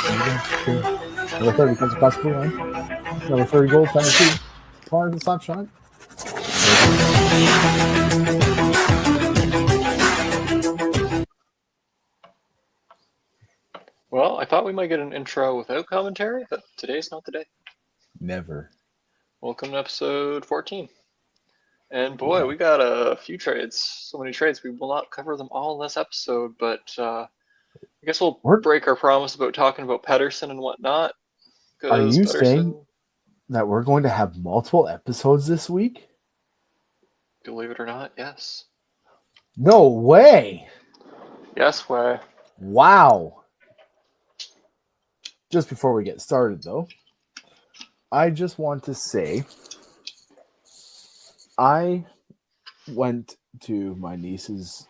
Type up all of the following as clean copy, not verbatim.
Number 30 comes across the blue line. Number 30 goaltender too. Fires a slap shot. Well, I thought we might get an intro without commentary, but today's not the day. Never. Welcome to episode 14. And boy, we got a few trades. So many trades. We will not cover them all in this episode, but I guess we'll break our promise about talking about Pedersen and whatnot. Are you saying that we're going to have multiple episodes this week? Believe it or not, yes. No way. Yes way. Wow. Just before we get started, though, I just want to say I went to my niece's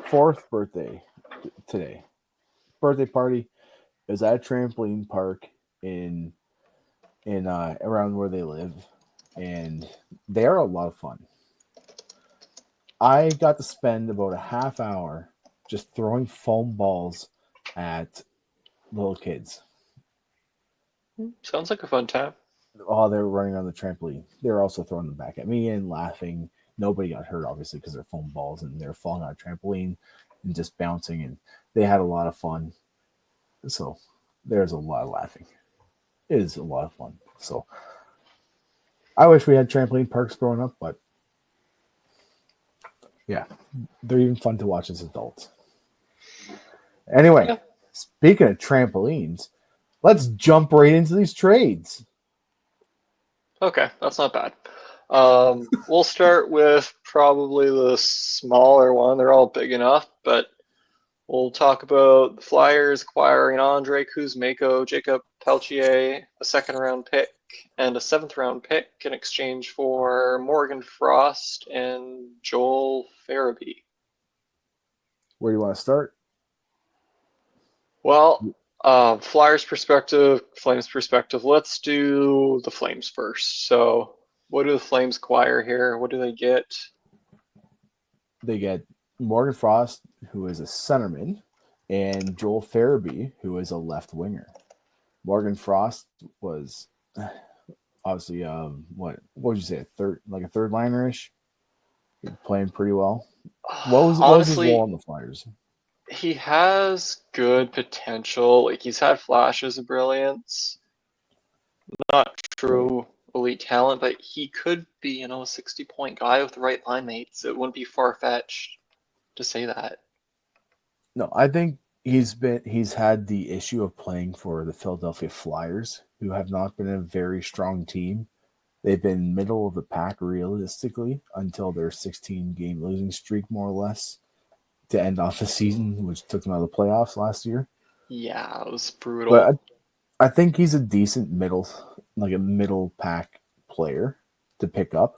4th birthday today. Birthday party. It was at a trampoline park in around where they live, and they are a lot of fun. I got to spend about a half hour just throwing foam balls at little kids. Sounds like a fun time. Oh, they were running on the trampoline. They were also throwing them back at me and laughing. Nobody got hurt, obviously, because they're foam balls and they're falling on a trampoline and just bouncing, and they had a lot of fun. So there's a lot of laughing. It is a lot of fun. So I wish we had trampoline parks growing up, but yeah, they're even fun to watch as adults. Anyway, Speaking of trampolines, let's jump right into these trades. Okay, that's not bad. We'll start with probably the smaller one. They're all big enough, but we'll talk about the Flyers acquiring Andre Kuzmenko, Jacob Peltier, a 2nd-round pick, and a 7th-round pick in exchange for Morgan Frost and Joel Farabee. Where do you want to start? Well, Flyers perspective, Flames perspective. Let's do the Flames first. So, what do the Flames acquire here? What do they get? They get Morgan Frost, who is a centerman, and Joel Farabee, who is a left winger. Morgan Frost was obviously what would you say, a third liner-ish? Playing pretty well. What was his role on the Flyers? He has good potential. Like, he's had flashes of brilliance. Not true elite talent, but he could be, a 60-point guy with the right line mates. It wouldn't be far-fetched to say that. No, I think he's had the issue of playing for the Philadelphia Flyers, who have not been a very strong team. They've been middle of the pack realistically until their 16-game losing streak, more or less, to end off the season, which took them out of the playoffs last year. Yeah, it was brutal. But I think he's a decent middle pack player to pick up.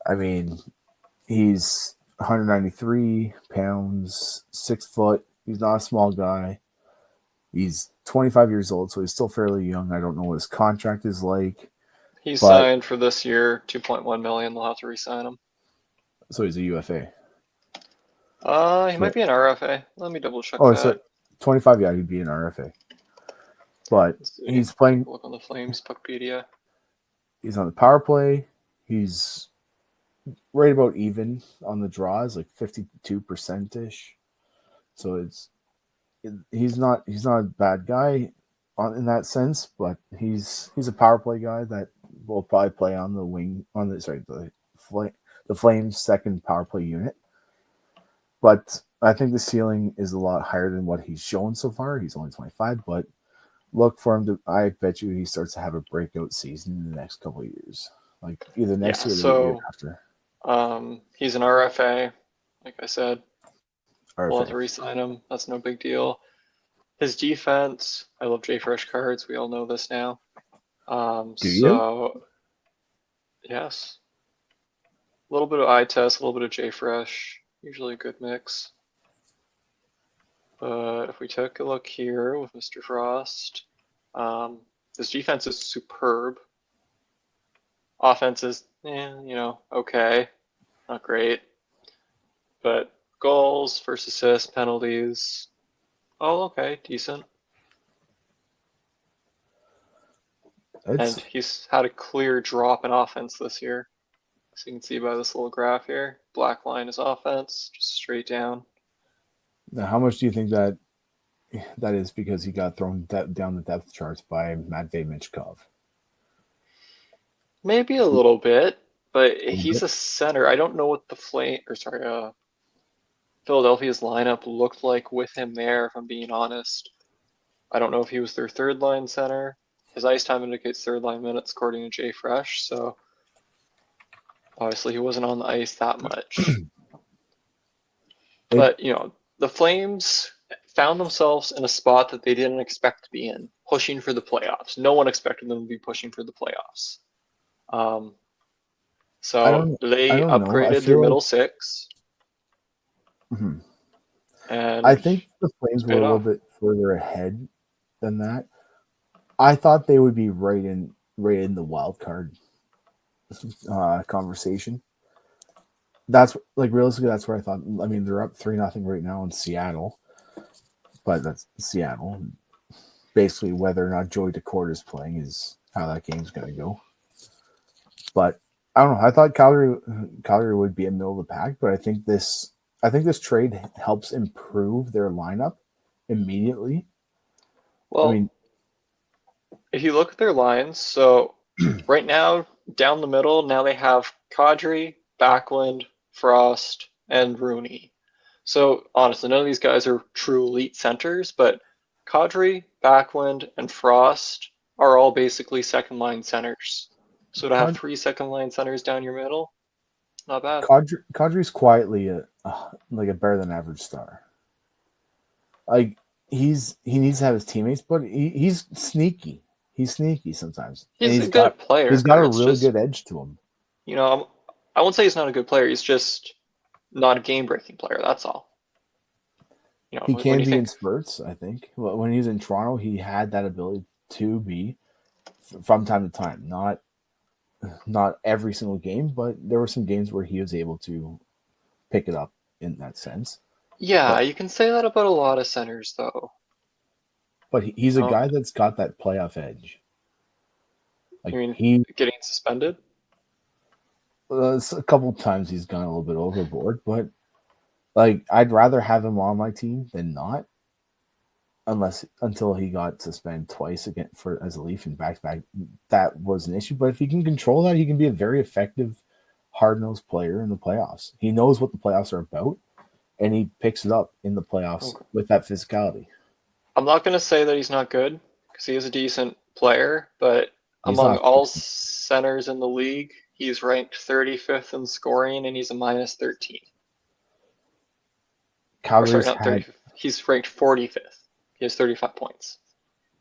I mean, he's 193 pounds, 6 foot. He's not a small guy. He's 25 years old, so he's still fairly young. I don't know what his contract is like. He's signed for this year, $2.1 million. They'll have to re-sign him. So he's a UFA. He might be an RFA. Let me double check that. Oh, so 25, yeah, he'd be an RFA. But he's playing. Look on the Flames Puckpedia. He's on the power play. He's right about even on the draws, like 52%-ish. So he's not a bad guy in that sense, but he's a power play guy that will probably play on the wing the Flames' second power play unit. But I think the ceiling is a lot higher than what he's shown so far. He's only 25, but look for him to. I bet you he starts to have a breakout season in the next couple of years, like either next year or the year after. He's an RFA, like I said. RFA. We'll have to re-sign him. That's no big deal. His defense, I love J Fresh cards. We all know this now. Do you? Yes. A little bit of eye test, a little bit of J Fresh. Usually a good mix. But if we take a look here with Mr. Frost, his defense is superb. Offense is, okay. Not great. But goals, first assists, penalties, okay, decent. And he's had a clear drop in offense this year. So you can see by this little graph here, black line is offense, just straight down. Now, how much do you think that is because he got thrown down the depth charts by Matvei Michkov? Maybe a little bit, but A he's bit? a center. I don't know what the Philadelphia's lineup looked like with him there, if I'm being honest. I don't know if he was their third line center. His ice time indicates third line minutes according to Jay Fresh, so obviously he wasn't on the ice that much. But, the Flames found themselves in a spot that they didn't expect to be in, pushing for the playoffs. No one expected them to be pushing for the playoffs. So I they don't know. I upgraded their feel middle like six, and I think the it's Flames were a paid little off. bit further ahead than that. I thought they would be right in the wild card conversation. That's like realistically, that's where I thought. I mean, they're up 3-0 right now in Seattle, but that's Seattle. Basically, whether or not Joey Decourt is playing is how that game's going to go. But I don't know. I thought Calgary would be a middle of the pack, but I think this trade helps improve their lineup immediately. I Well, mean, if you look at their lines, so right now, down the middle, now they have Kadri, Backlund, Frost, and Rooney. So honestly, none of these guys are true elite centers, but Kadri, Backlund, and Frost are all basically second line centers. So to have Cod- 3 second line centers down your middle, not bad. Kadri's quietly like a better than average star. Like he needs to have his teammates, but he's sneaky. He's sneaky sometimes, and He's a good he's player. got a It's really just, good edge to him. I won't say he's not a good player. He's just not a game-breaking player. That's all. He When can you be in think, spurts. I think when he was in Toronto, he had that ability to be from time to time. Not every single game, but there were some games where he was able to pick it up in that sense. yeah, But you can say that about a lot of centers, though. he's a Um, guy that's got that playoff edge. I Like mean, he getting suspended. a couple times he's gone a little bit overboard, but like I'd rather have him on my team than not, until he got suspended twice again for as a Leaf and back to back. That was an issue, but if he can control that, he can be a very effective, hard nosed player in the playoffs. He knows what the playoffs are about, and he picks it up in the playoffs Okay. with that physicality. I'm not going to say that he's not good because he is a decent player, but He's among not. all centers in the league, he's ranked 35th in scoring and he's a minus 13. Or sorry, Calgary's not had 35th. He's ranked 45th. He has 35 points.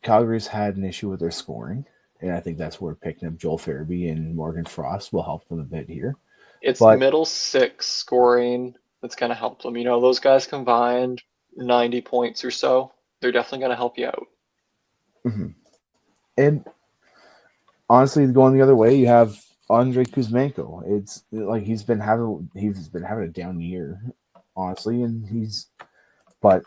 Calgary's had an issue with their scoring, and I think that's where picking up Joel Farabee and Morgan Frost will help them a bit here. It's But middle six scoring that's going to help them. Those guys combined 90 points or so. They're definitely going to help you out. and honestly, going the other way, you have Andrei Kuzmenko. It's like he's been having a down year, honestly, but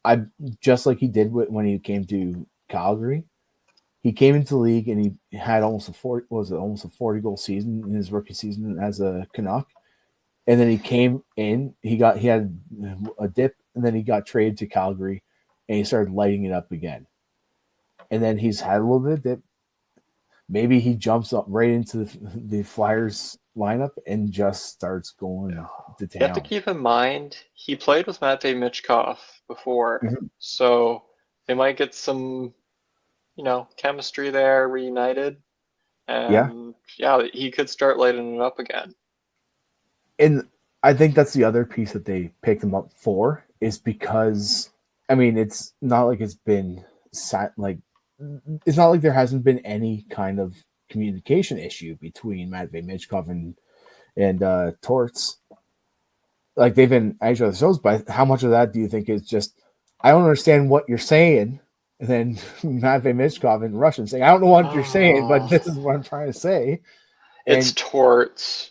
I just like he did when he came to Calgary. He came into the league and he had almost a 40 goal season in his rookie season as a Canuck. And then he came in, he had a dip, and then he got traded to Calgary and he started lighting it up again. And then he's had a little bit of dip. Maybe he jumps up right into the Flyers lineup and just starts going to You have to town. keep in mind he played with Matvei Michkov before, Mm-hmm. so they might get some, chemistry there reunited, Yeah. and he could start lighting it up again. And I think that's the other piece that they picked him up for is because, I mean, it's not like it's been it's not like there hasn't been any kind of communication issue between Matvei Michkov and Torts. Like they've been at each other's shows, but how much of that do you think is just I don't understand what you're saying? And then Matvei Michkov in Russian saying, I don't know what you're saying, but this is what I'm trying to say. It's And Torts.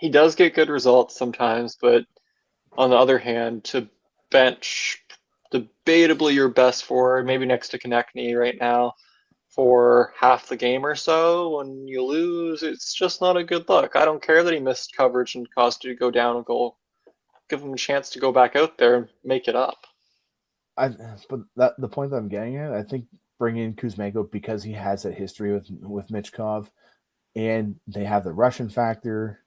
He does get good results sometimes, but on the other hand, to bench debatably your best forward, maybe next to Konechny right now, for half the game or so. When you lose, it's just not a good look. I don't care that he missed coverage and caused you to go down a goal. Give him a chance to go back out there and make it up. But the point that I'm getting at, I think bringing in Kuzmenko because he has that history with Michkov, and they have the Russian factor.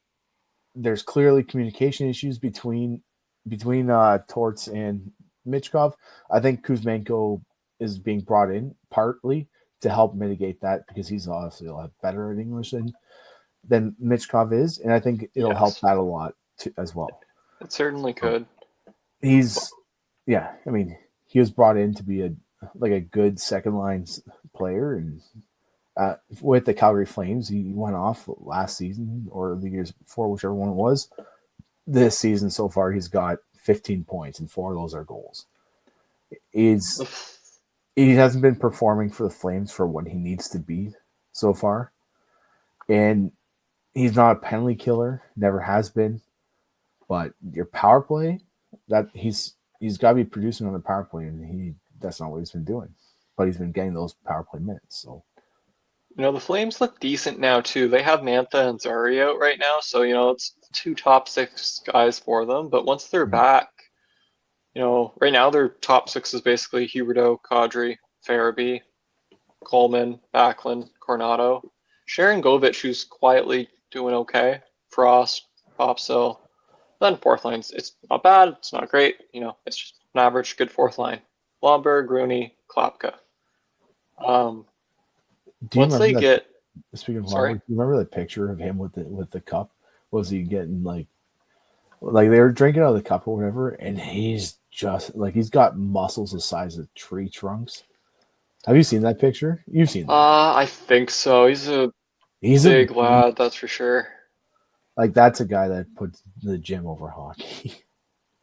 There's clearly communication issues between Torts and Michkov. I think Kuzmenko is being brought in partly to help mitigate that because he's obviously a lot better at English than Michkov is, and I think it'll help that a lot as well. It certainly could. He's, yeah, I mean, he was brought in to be a good second line player, and with the Calgary Flames, he went off last season or the years before, whichever one it was. This season so far, he's got 15 points, and 4 of those are goals. He hasn't been performing for the Flames for what he needs to be so far, and he's not a penalty killer, never has been. But your power play, that he's got to be producing on the power play, and that's not what he's been doing. But he's been getting those power play minutes. So, the Flames look decent now too. They have Mantha and Zari out right now, so it's 2 top 6 guys for them. But once they're back, right now their top 6 is basically Huberdeau, Kadri, Farabee, Coleman, Backlund, Coronado, Sharon Govich, who's quietly doing okay, Frost, Popsill. Then fourth line, it's not bad, it's not great, it's just an average good fourth line. Blomberg, Rooney, Klapka. Once they get, speaking of Blomberg, do you remember the picture of him with the cup? Was he getting like they were drinking out of the cup or whatever, and he's just he's got muscles the size of tree trunks. Have you seen that picture? You've seen that? I think so. He's a big lad, that's for sure. That's a guy that puts the gym over hockey.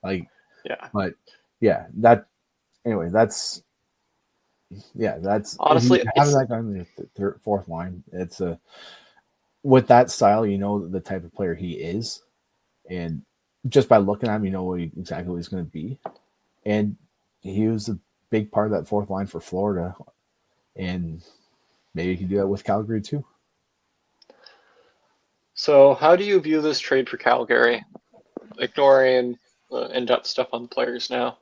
Yeah. But that's honestly having that guy on the fourth line. It's with that style, the type of player he is, and just by looking at him, you know exactly what he's going to be. And he was a big part of that fourth line for Florida, and maybe he can do that with Calgary too. So how do you view this trade for Calgary? Ignoring the in-depth stuff on the players now.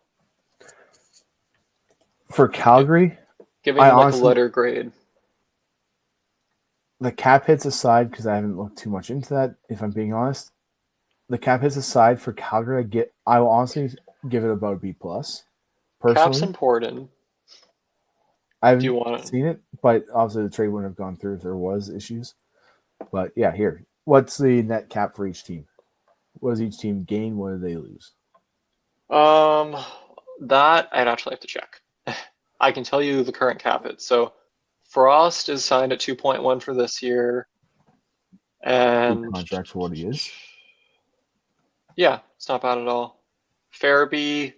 For Calgary, giving honestly, a letter grade. The cap hits aside, because I haven't looked too much into that, if I'm being honest. The cap hits aside for Calgary, I will honestly give it about a B+. Personally. Cap's important. I haven't seen it, but obviously the trade wouldn't have gone through if there was issues. But yeah, here. What's the net cap for each team? What does each team gain? What do they lose? That I'd actually have to check. I can tell you the current cap hit. So Frost is signed at 2.1 for this year. And contract for what he is. Yeah, it's not bad at all. Farabee,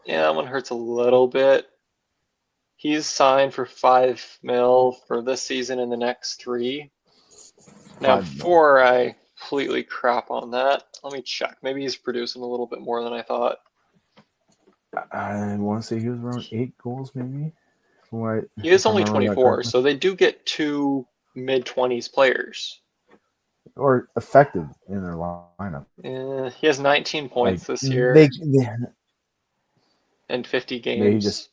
that one hurts a little bit. He's signed for $5 million for this season and the next 3. Now, before I completely crap on that, let me check. Maybe he's producing a little bit more than I thought. I want to say he was around 8 goals, maybe. He is only 24, so they do get 2 mid-20s players. Or effective in their lineup. He has 19 points this year. And 50 games.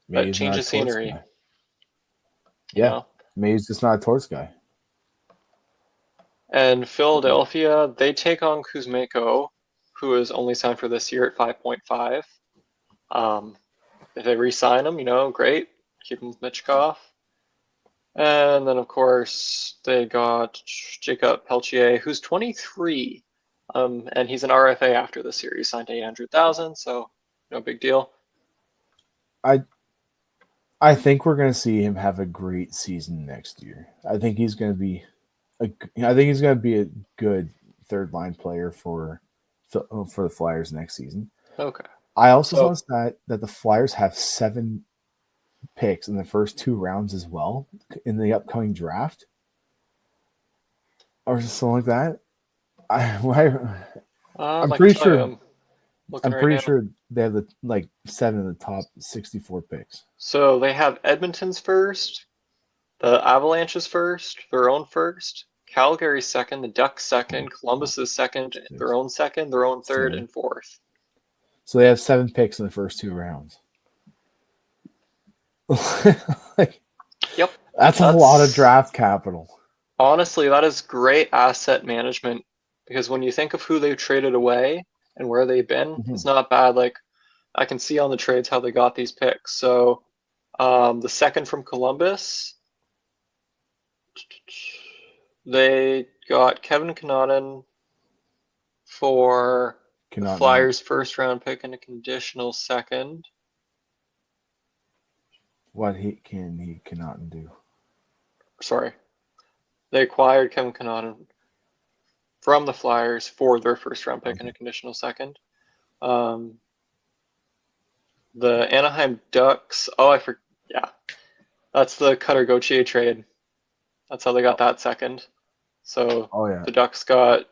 Maybe but change of scenery. Guy. Yeah, maybe he's just not a Torts guy. And Philadelphia, they take on Kuzmenko, who is only signed for this year at 5.5. If they re-sign him, great. Keep him with Michkov. And then, of course, they got Jacob Peltier, who's 23, and he's an RFA after this year. He signed $800,000, so no big deal. I think we're going to see him have a great season next year. I think he's going to be a good third line player for the Flyers next season. Okay. I also saw that the Flyers have 7 picks in the first 2 rounds as well in the upcoming draft, or something like that. I'm pretty sure. Looking I'm right pretty now. sure they have 7 of the top 64 picks. So they have Edmonton's first, the Avalanche's first, their own first, Calgary's second, the Ducks second, Columbus's second, their own second, their own third, 7. and fourth. So they have 7 picks in the first 2 rounds. Yep. That's a lot of draft capital. Honestly, that is great asset management because when you think of who they've traded away and where they've been, it's not bad. Like I can see on the trades how they got these picks. So the second from Columbus, they got Kevin Connaughton for the Flyers' first round pick and a conditional second. What he cannot do. Sorry. They acquired Kevin Connaughton from the Flyers for their first round pick and a conditional second. The Anaheim Ducks. Yeah. That's the Cutter Gauthier trade. That's how they got that second. So the Ducks got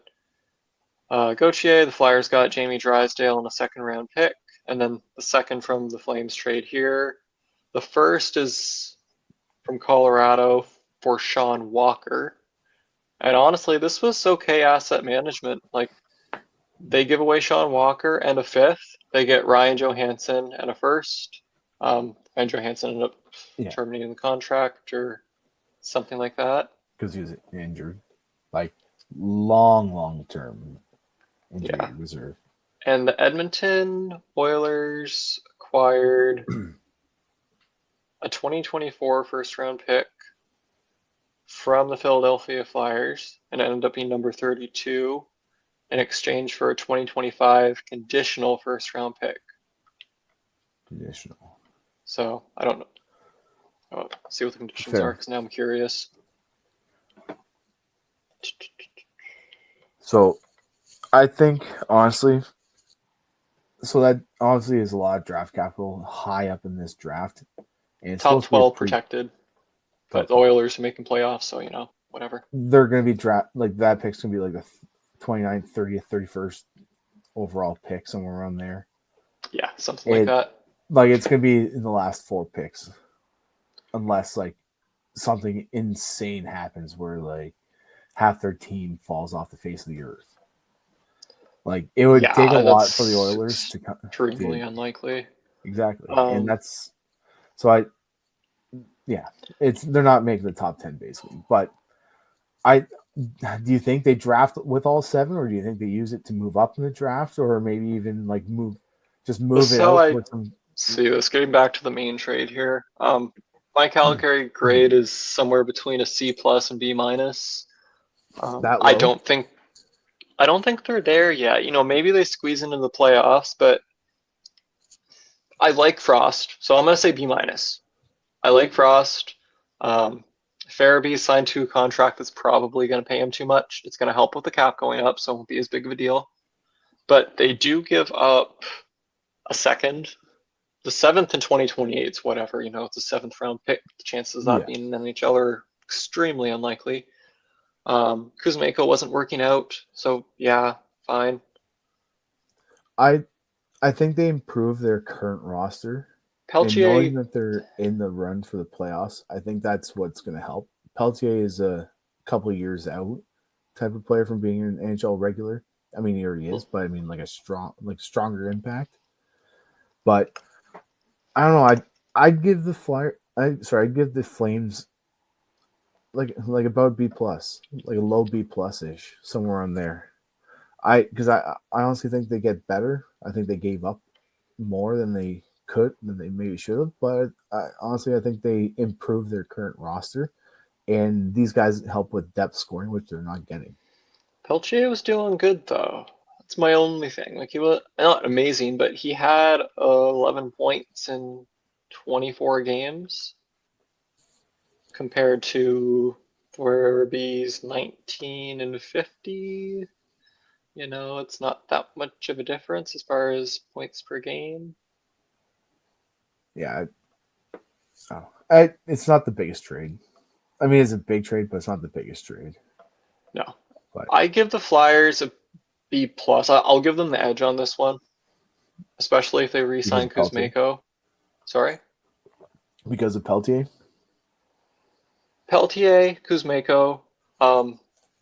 Gauthier, the Flyers got Jamie Drysdale and a second round pick, and then the second from the Flames trade here. The first is from Colorado for Sean Walker. And honestly, this was okay asset management. Like they give away Sean Walker and a fifth. They get Ryan Johansson and a first. And Johansson ended up terminating the contract or something like that. Because he was injured. Like long term injury reserve. And the Edmonton Oilers acquired a 2024 first round pick from the Philadelphia Flyers and it ended up being number 32 in exchange for a 2025 conditional first round pick. Conditional. So I don't know. I'll see what the conditions are because now I'm curious. So I think honestly, that honestly is a lot of draft capital high up in this draft. And it's top 12 protected. But the Oilers are making playoffs, so whatever. They're going to be that pick's going to be like the 29th, 30th, 31st overall pick, somewhere around there. Yeah, something like that. Like it's going to be in the last 4 picks. Unless something insane happens where half their team falls off the face of the earth. It would take a lot for the Oilers to come. Extremely unlikely. Exactly. And that's so they're not making the top 10 basically. But do you think they draft with all 7, or do you think they use it to move up in the draft, or maybe even move it out with some? See this getting back to the main trade here. My Calgary grade is somewhere between a C+ and B-. I don't think they're there yet. Maybe they squeeze into the playoffs, but I like Frost, so I'm gonna say B-. I like Frost. Farabee signed to a contract that's probably going to pay him too much. It's going to help with the cap going up, so it won't be as big of a deal. But they do give up a second. The 7th in 2028 is whatever. It's a 7th round pick. The chances of that being in the NHL are extremely unlikely. Kuzmenko wasn't working out, so yeah, fine. I think they improved their current roster. Peltier, and knowing that they're in the run for the playoffs, I think that's what's going to help. Peltier is a couple of years out type of player from being an NHL regular. I mean, he already is, but I mean, stronger impact. But I don't know. I'd give the I'd give the Flames like about B+, like a low B+ ish, somewhere on there. Because I honestly think they get better. I think they gave up more than they maybe should have, but honestly, I think they improved their current roster, and these guys help with depth scoring, which they're not getting. Peltier was doing good though. That's my only thing. He was not amazing, but he had 11 points in 24 games compared to Farabee's 19 and 50. It's not that much of a difference as far as points per game. Yeah, it's not the biggest trade. I mean, it's a big trade, but it's not the biggest trade. No, but I give the Flyers a B+. I'll give them the edge on this one. especially if they because re-sign of Peltier. Kuzmenko. Sorry? Because of Peltier. Peltier, Kuzmenko,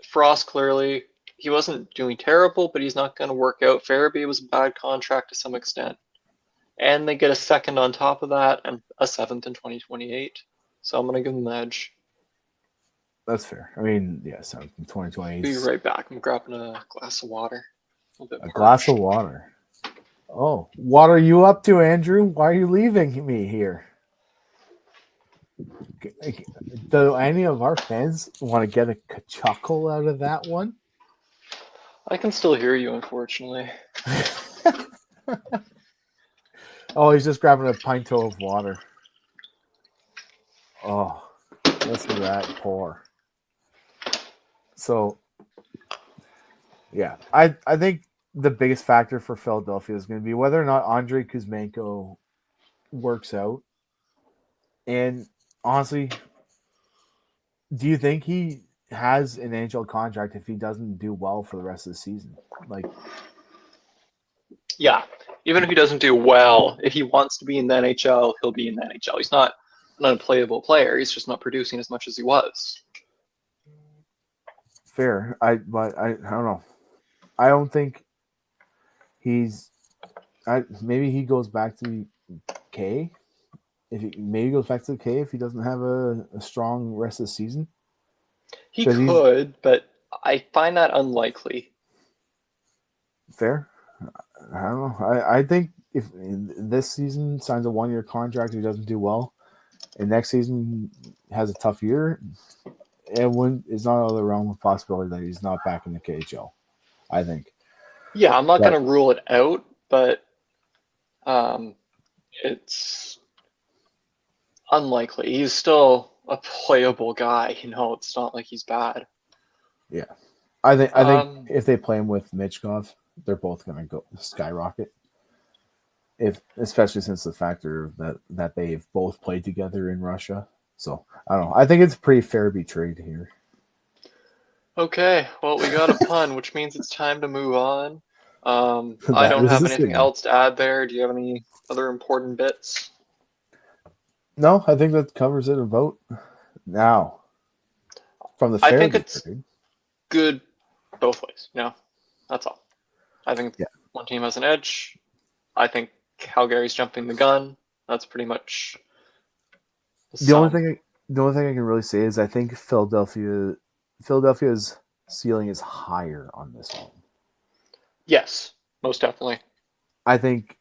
Frost clearly, he wasn't doing terrible, but he's not going to work out. Farabee was a bad contract to some extent. And they get a second on top of that and a seventh in 2028. So I'm going to give them the edge. That's fair. I mean, yeah, so in 2020. Be right back. I'm grabbing a glass of water. A glass of water. Oh, what are you up to, Andrew? Why are you leaving me here? Do any of our fans want to get a chuckle out of that one? I can still hear you, unfortunately. Oh, he's just grabbing a pint of water. Oh, listen to that pour. So, yeah, I think the biggest factor for Philadelphia is going to be whether or not Andrei Kuzmenko works out. And honestly, do you think he has an NHL contract if he doesn't do well for the rest of the season? Like, yeah, even if he doesn't do well, if he wants to be in the NHL, he'll be in the NHL. He's not an unplayable player. He's just not producing as much as he was. Fair. But I don't know. I don't think he's. Maybe he goes back to K. Maybe goes back to the K if he doesn't have a strong rest of the season. He could, but I find that unlikely. Fair. I don't know. I think if this season signs a 1-year contract, he doesn't do well, and next season has a tough year, it's not out of the realm of possibility that he's not back in the KHL. I think. Yeah, I'm not going to rule it out, but it's unlikely. He's still a playable guy. It's not like he's bad. Yeah, I think if they play him with Michkov, they're both going to go skyrocket. Especially since the factor that they've both played together in Russia. So I don't know. I think it's pretty fair be trade here. Okay, well we got a pun, which means it's time to move on. I don't have anything else to add there. Do you have any other important bits? No, I think that covers it about now. From the I think it's good both ways. No, that's all. I think one team has an edge. I think Calgary's jumping the gun. That's pretty much the only thing I can really say is I think Philadelphia's ceiling is higher on this one. Yes, most definitely. I think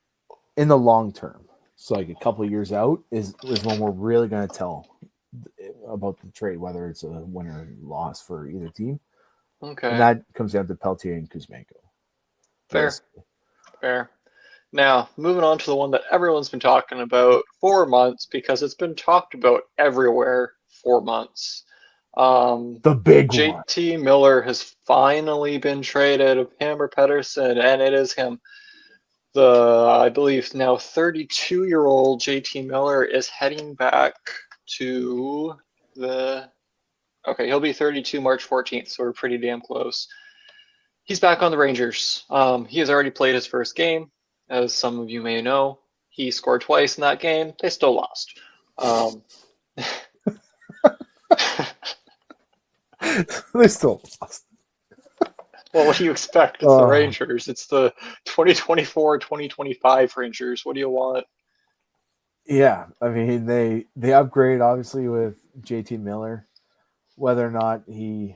in the long term, so like a couple of years out, is when we're really going to tell about the trade, whether it's a win or loss for either team. Okay. And that comes down to Peltier and Kuzmenko. Fair. Now, moving on to the one that everyone's been talking about for months because it's been talked about everywhere for months. The big one. JT Miller has finally been traded, him or Pedersen, and it is him. I believe now 32-year-old JT Miller is heading back to he'll be 32 March 14th, so we're pretty damn close. He's back on the Rangers. He has already played his first game. As some of you may know, he scored twice in that game. They still lost. They still lost. Well, what do you expect? It's the Rangers. It's the 2024-2025 Rangers. What do you want? Yeah, I mean they upgrade obviously with JT Miller. Whether or not he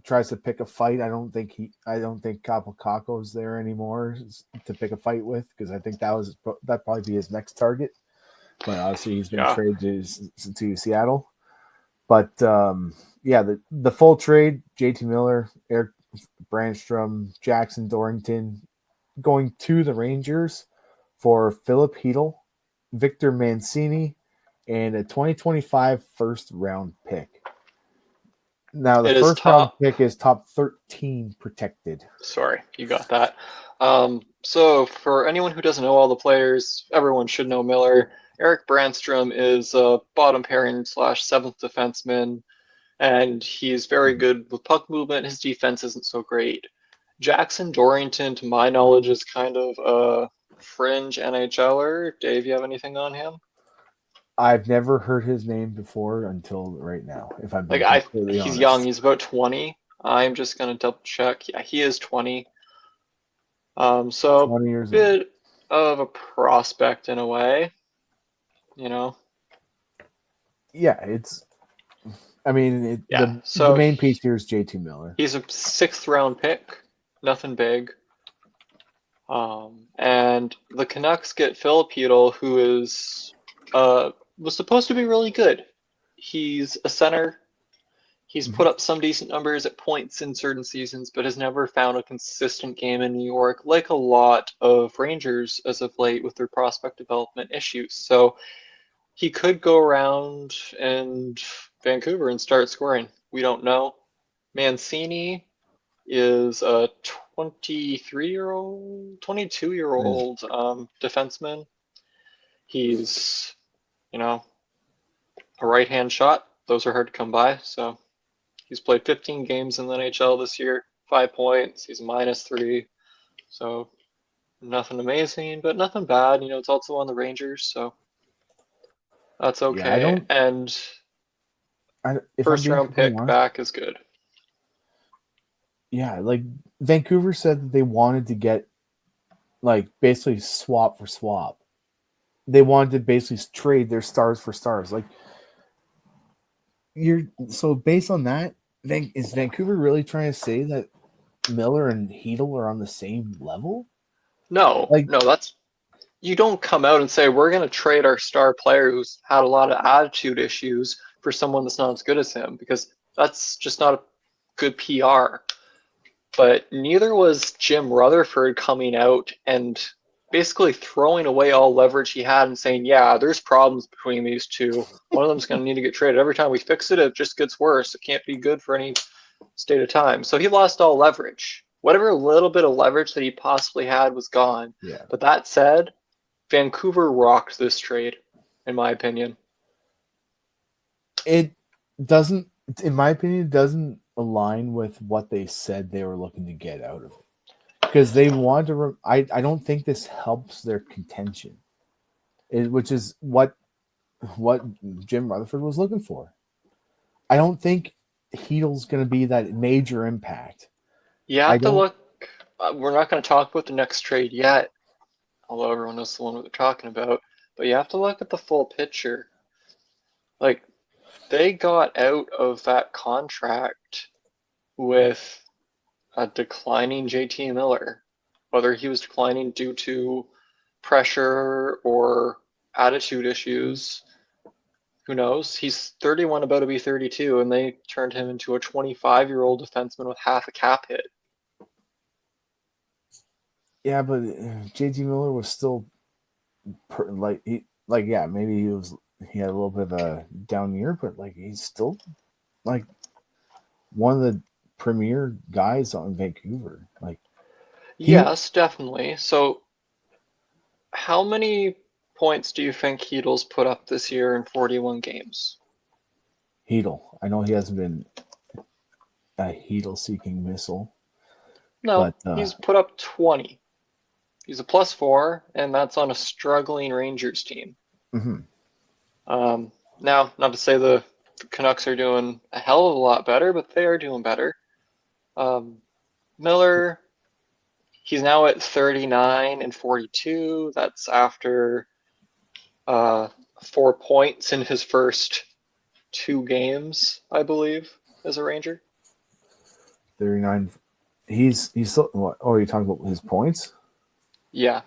tries to pick a fight, I don't think Kapokako's there anymore to pick a fight with, because I think that'd probably be his next target. But obviously he's been traded to Seattle. But the full trade: JT Miller, Eric Brandstrom, Jackson Dorrington, going to the Rangers for Philip Hedl, Victor Mancini, and a 2025 first-round pick. Now, the first-round pick is top 13 protected. Sorry, you got that. So, for anyone who doesn't know all the players, everyone should know Miller. Eric Brandstrom is a bottom pairing / seventh defenseman, and he's very good with puck movement. His defense isn't so great. Jackson Dorrington, to my knowledge, is kind of a fringe NHLer. Dave, you have anything on him? I've never heard his name before until right now, if I'm Like being completely he's young. honest. He's about 20. I'm just gonna double check. Yeah, he is 20. So 20 years old. bit of a prospect in a way, you know. Yeah, it's. I mean, Yeah. the So main piece here is JT Miller. he's a sixth round pick. Nothing big. And the Canucks get Filipino, who is was supposed to be really good. He's a center. He's Mhm. put up some decent numbers at points in certain seasons, but has never found a consistent game in New York, like a lot of Rangers as of late with their prospect development issues. So he could go around and Vancouver and start scoring. We don't know. Mancini is a 23-year-old, 22-year-old defenseman. He's, you know, a right-hand shot. Those are hard to come by. So he's played 15 games in the NHL this year, 5 points. He's -3. So nothing amazing, but nothing bad. It's also on the Rangers, so that's Yeah, I okay. don't. And If I'm first being round completely pick honest, back is good. yeah, like Vancouver said that they wanted to get like basically swap for swap. They wanted to basically trade their stars for stars. Like you're so based on that, is Vancouver really trying to say that Miller and Heedle are on the same level? No, Like, no, that's you don't come out and say we're going to trade our star player who's had a lot of attitude issues for someone that's not as good as him because that's just not a good PR. But neither was Jim Rutherford coming out and basically throwing away all leverage he had and saying, yeah, there's problems between these two. One of them's going to need to get traded. Every time we fix it, it just gets worse. It can't be good for any state of time. So he lost all leverage. Whatever little bit of leverage that he possibly had was gone. yeah, But that said, Vancouver rocked this trade, in my opinion. it doesn't, in my opinion, doesn't align with what they said they were looking to get out of it because they want to. I don't think this helps their contention, which is what Jim Rutherford was looking for. I don't think Heedle's going to be that major impact. You I have to don't. look. We're not going to talk about the next trade yet, although everyone knows the one we're talking about. But you have to look at the full picture. Like, they got out of that contract with a declining JT Miller, whether he was declining due to pressure or attitude issues. Who knows? He's 31, about to be 32, and they turned him into a 25-year-old defenseman with half a cap hit. Yeah, but JT Miller was still yeah, maybe he had a little bit of a down year, but like he's still like one of the premier guys on Vancouver. Like he Yes, definitely. So, how many points do you think Heedle's put up this year in 41 games? Heedle. I know he hasn't been a Heedle seeking missile, No, but he's put up 20. He's a +4, and that's on a struggling Rangers team. mm-hmm. Now, not to say the Canucks are doing a hell of a lot better, but they are doing better. Miller, he's now at 39 and 42. That's after 4 points in his first 2 games, I believe, as a Ranger. 39. He's still what? Oh, are you talking about his points? Yeah.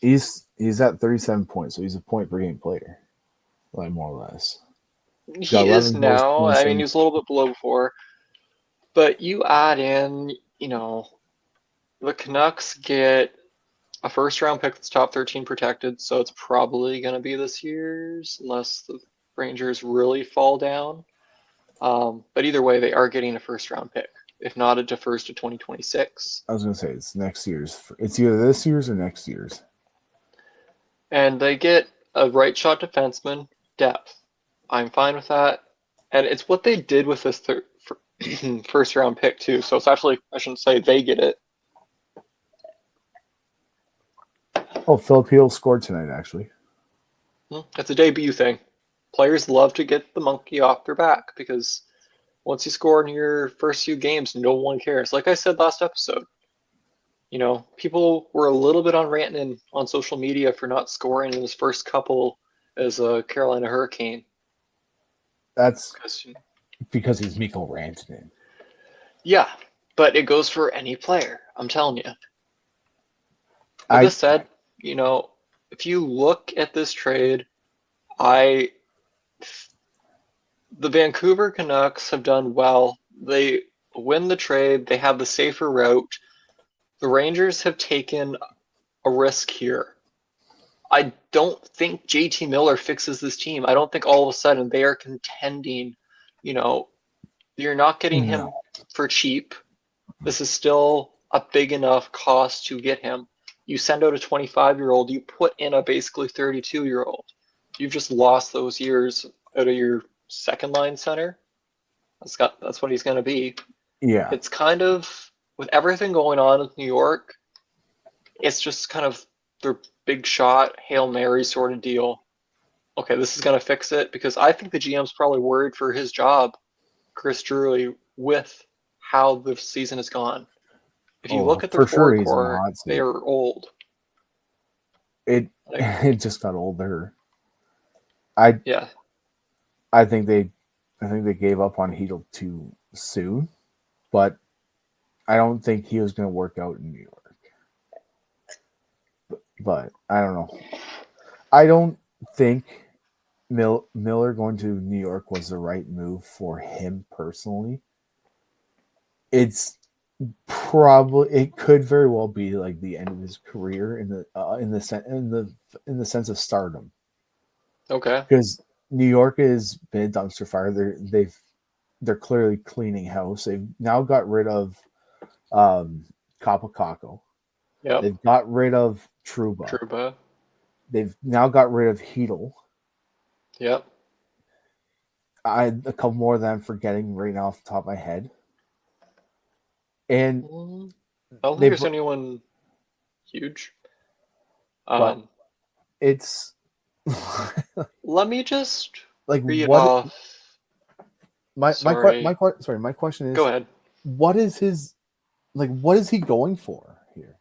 He's at 37 points, so he's a point per game player, like more or less. He's got He is 11 goals, now. I mean, he 27. was a little bit below before. But you add in, the Canucks get a first round pick that's top 13 protected, so it's probably going to be this year's, unless the Rangers really fall down. But either way, they are getting a first round pick. If not, it defers to 2026. I was gonna say it's next year's. It's either this year's or next year's. And they get a right shot defenseman, depth. I'm fine with that. And it's what they did with this first round pick too. So it's actually, I shouldn't say they get it. Oh, Filipino scored tonight, actually. It's a debut thing. Players love to get the monkey off their back because once you score in your first few games, no one cares. Like I said last episode, people were a little bit on ranting on social media for not scoring in his first couple as a Carolina Hurricane. That's because he's Mikko Rantanen. Yeah, but it goes for any player. I'm telling you. With this said, if you look at this trade, the Vancouver Canucks have done well. They win the trade. They have the safer route. The Rangers have taken a risk here. I don't think JT Miller fixes this team. I don't think all of a sudden they are contending. You're not getting him for cheap. This is still a big enough cost to get him. You send out a 25-year-old, you put in a basically 32-year-old. You've just lost those years out of your second line center. That's what he's going to be. Yeah. It's kind of, with everything going on with New York, it's just kind of their big shot, Hail Mary sort of deal. Okay, this is going to fix it, because I think the GM's probably worried for his job, Chris Drury, with how the season has gone. If you look at their forward core, they are old. It just got older. I think they gave up on Hedl too soon, but I don't think he was going to work out in New York. But I don't know. I don't think Miller going to New York was the right move for him personally. It could very well be like the end of his career in the sense of stardom. Okay. Because New York has been a dumpster fire. They're clearly cleaning house. They've now got rid of Kapokako. Yep. They've got rid of Trouba. They've now got rid of Hedl. Yep. A couple more that I'm forgetting right now off the top of my head. And I don't think there's anyone huge. But it's let me just read what off. My question is, go ahead. What is he going for here?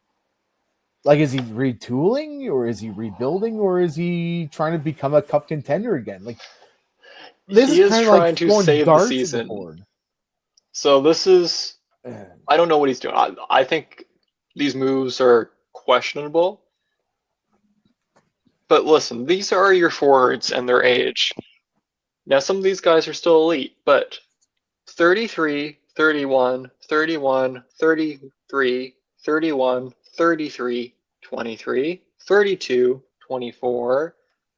Like, is he retooling, or is he rebuilding, or is he trying to become a cup contender again? Like, this is trying to save the season. So this is, I don't know what he's doing. I think these moves are questionable. But listen, these are your forwards and their age. Now, some of these guys are still elite, but 33, 31, 31, 33, 31, 33, 23, 32, 24,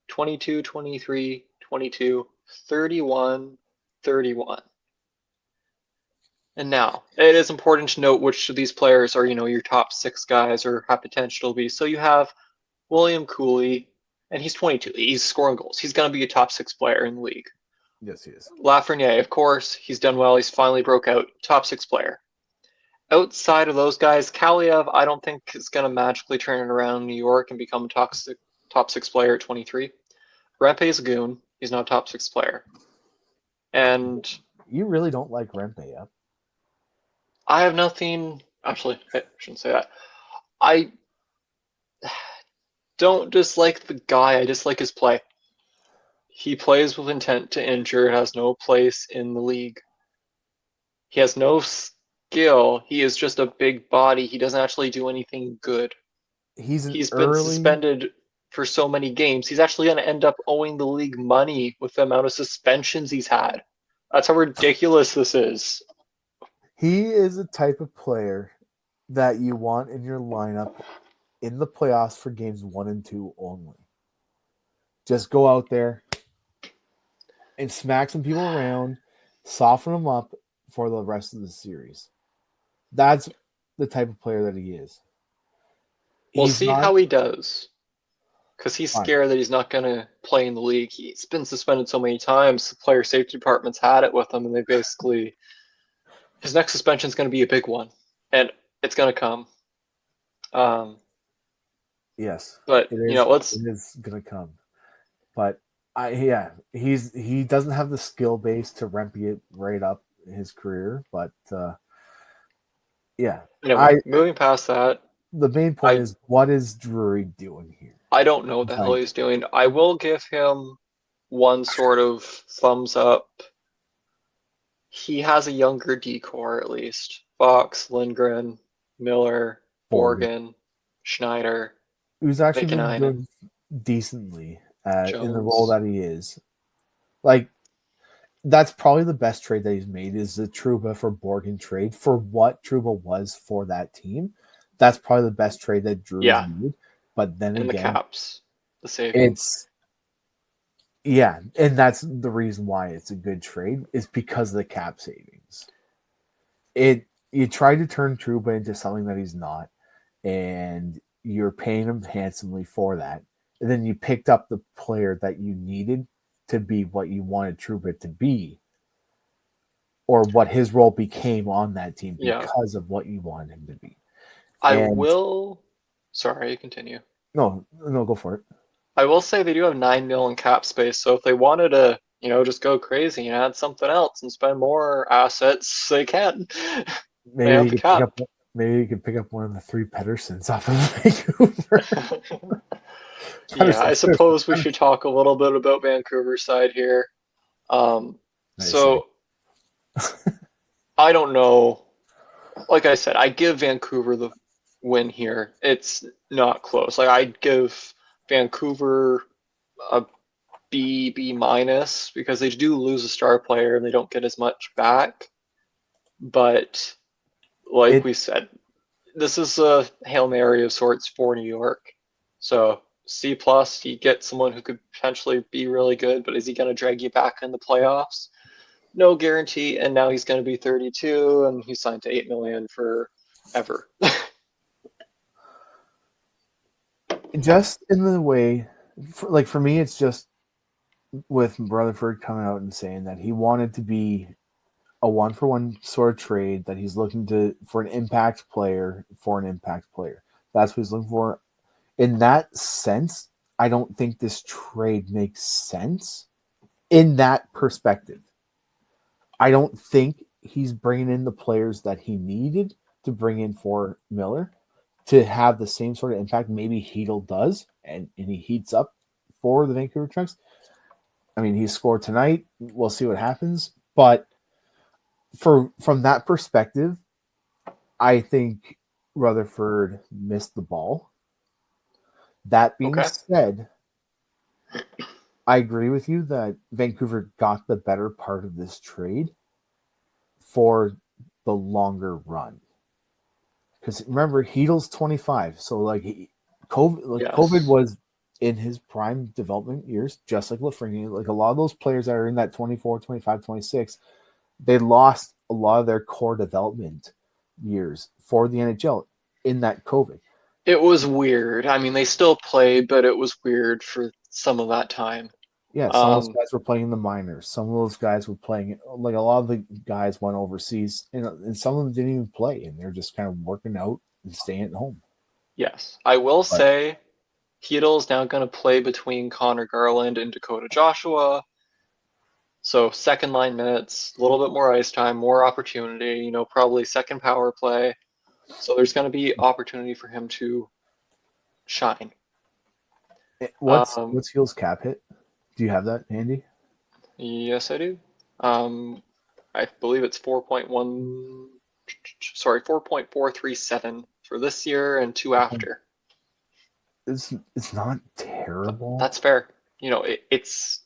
22, 23, 22, 31, 31. And now, it is important to note which of these players are, your top 6 guys or have potential to be. So you have William Cooley, and he's 22. He's scoring goals. He's going to be a top 6 player in the league. Yes, he is. Lafreniere, of course, he's done well. He's finally broke out. Top 6 player. Outside of those guys, Kaliev, I don't think is going to magically turn it around in New York and become a top 6 player at 23. Rempe is a goon. He's not a top 6 player. And you really don't like Rempe, yeah? I have nothing. Actually, I shouldn't say that. I don't dislike the guy. I dislike his play. He plays with intent to injure, has no place in the league. He has no skill. He is just a big body. He doesn't actually do anything good. He's been suspended for so many games. He's actually going to end up owing the league money with the amount of suspensions he's had. That's how ridiculous this is. He is a type of player that you want in your lineup in the playoffs for games 1 and 2 only. Just go out there and smack some people around, soften them up for the rest of the series. That's the type of player that he is. We'll see how he does. Because he's scared that he's not going to play in the league. He's been suspended so many times. The player safety department's had it with him, and they basically his next suspension is going to be a big one, and it's going to come. Yes, But it you is. know, let's It is gonna come, but he doesn't have the skill base to ramp it right up his career. But yeah, anyway, I moving past that. the main point I is what is Drury doing here? I don't know what the hell Like he's doing. I will give him one sort of thumbs up. He has a younger decor at least. Fox, Lindgren, Miller, Borg, Borgen, Schneider, who's actually been Vikanainen, doing decently in the role Jones. that he is. Like that's probably the best trade that he's made is the Truba for Borgen trade for what Truba was for that team. That's probably the best trade that Drury's Yeah, made. But then and the again, caps, the savings. it's yeah, and that's the reason why it's a good trade is because of the cap savings. It you try to turn Truba into something that he's not, and you're paying him handsomely for that. And then you picked up the player that you needed to be what you wanted Truba to be, or what his role became on that team Yeah, because of what you wanted him to be. I And will. Sorry, continue. no, go for it. I will say they do have 9 mil in cap space, so if they wanted to, just go crazy and add something else and spend more assets, they can. They Maybe have he the could pick cap. up. Maybe he could pick up one of the three Pedersons off of Vancouver. Yeah, I suppose we Pedersen. should talk a little bit about Vancouver's side here. Um, Nice. so I don't know. Like I said, I give Vancouver the win here. It's not close. Like I'd give Vancouver a B minus because they do lose a star player and they don't get as much back. But like It we said, this is a Hail Mary of sorts for New York. So C plus, you get someone who could potentially be really good, but is he going to drag you back in the playoffs? No guarantee. And now he's going to be 32, and he's signed to 8 million for ever. just in the way, for me, it's just with Rutherford coming out and saying that he wanted to be a one for one sort of trade that he's looking to for an impact player for an impact player. That's what he's looking for. In that sense, I don't think this trade makes sense in that perspective. I don't think he's bringing in the players that he needed to bring in for Miller to have the same sort of impact. Maybe Heedle does, and he heats up for the Vancouver Canucks. I mean, he scored tonight. We'll see what happens. But from that perspective, I think Rutherford missed the ball. That being Okay. said, I agree with you that Vancouver got the better part of this trade for the longer run. Because remember, Heedle's 25, so COVID Yes. was in his prime development years, just like Lafreniere. Like a lot of those players that are in that 24, 25, 26, they lost a lot of their core development years for the NHL in that COVID. It was weird. I mean, they still played, but it was weird for some of that time. Yeah, some of those Um, guys were playing in the minors. Some of those guys were playing like a lot of the guys went overseas, and some of them didn't even play, and they're just kind of working out and staying at home. yes. I will But say Heedle's now going to play between Connor Garland and Dakota Joshua. So second line minutes, a little bit more ice time, more opportunity, probably second power play. So there's going to be opportunity for him to shine. what's Heel's cap hit? Do you have that handy? Yes, I do. Um, I believe it's 4.1, sorry, 4.437 for this year and two after. It's not terrible. That's fair. It's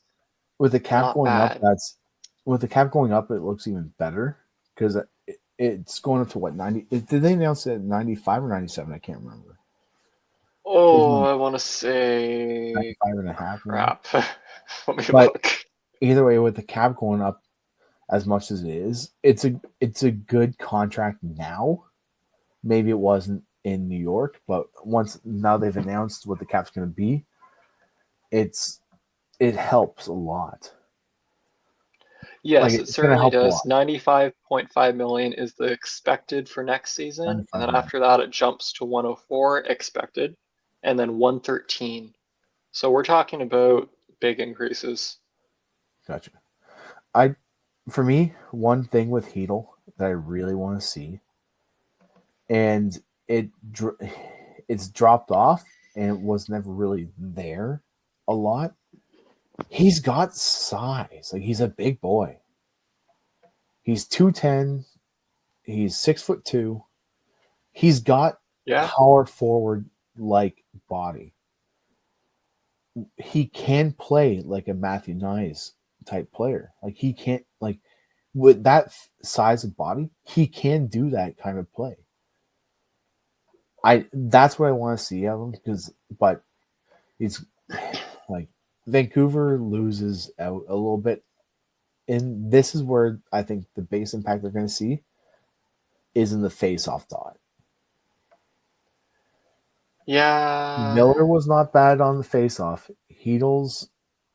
With the cap not going up, bad. it looks even better because it's going up to what 90? Did they announce it at 95 or 97? I can't remember. Oh, Isn't I want to say 95 and a half now? crap. Let me But look. either way, with the cap going up as much as it is, it's a good contract now. Maybe it wasn't in New York, but once now they've announced what the cap's going to be, it helps a lot. Yes, it it's going to certainly help a does. lot. 95.5 million is the expected for next season, and 95 then million. after that it jumps to 104 expected, and then 113. So we're talking about big increases. Gotcha. For me, one thing with Heedle that I really want to see, and it it's dropped off and it was never really there a lot. He's got size. Like, he's a big boy. He's 210. He's 6'2". He's got Yeah, power forward like body. He can play like a Matthew Nyes type player. Like, he can't, like, with that size of body, he can do that kind of play. That's what I want to see of him, but it's like Vancouver loses out a little bit, and this is where I think the biggest impact they're going to see is in the face-off dot. yeah, Miller was not bad on the face-off. Heedles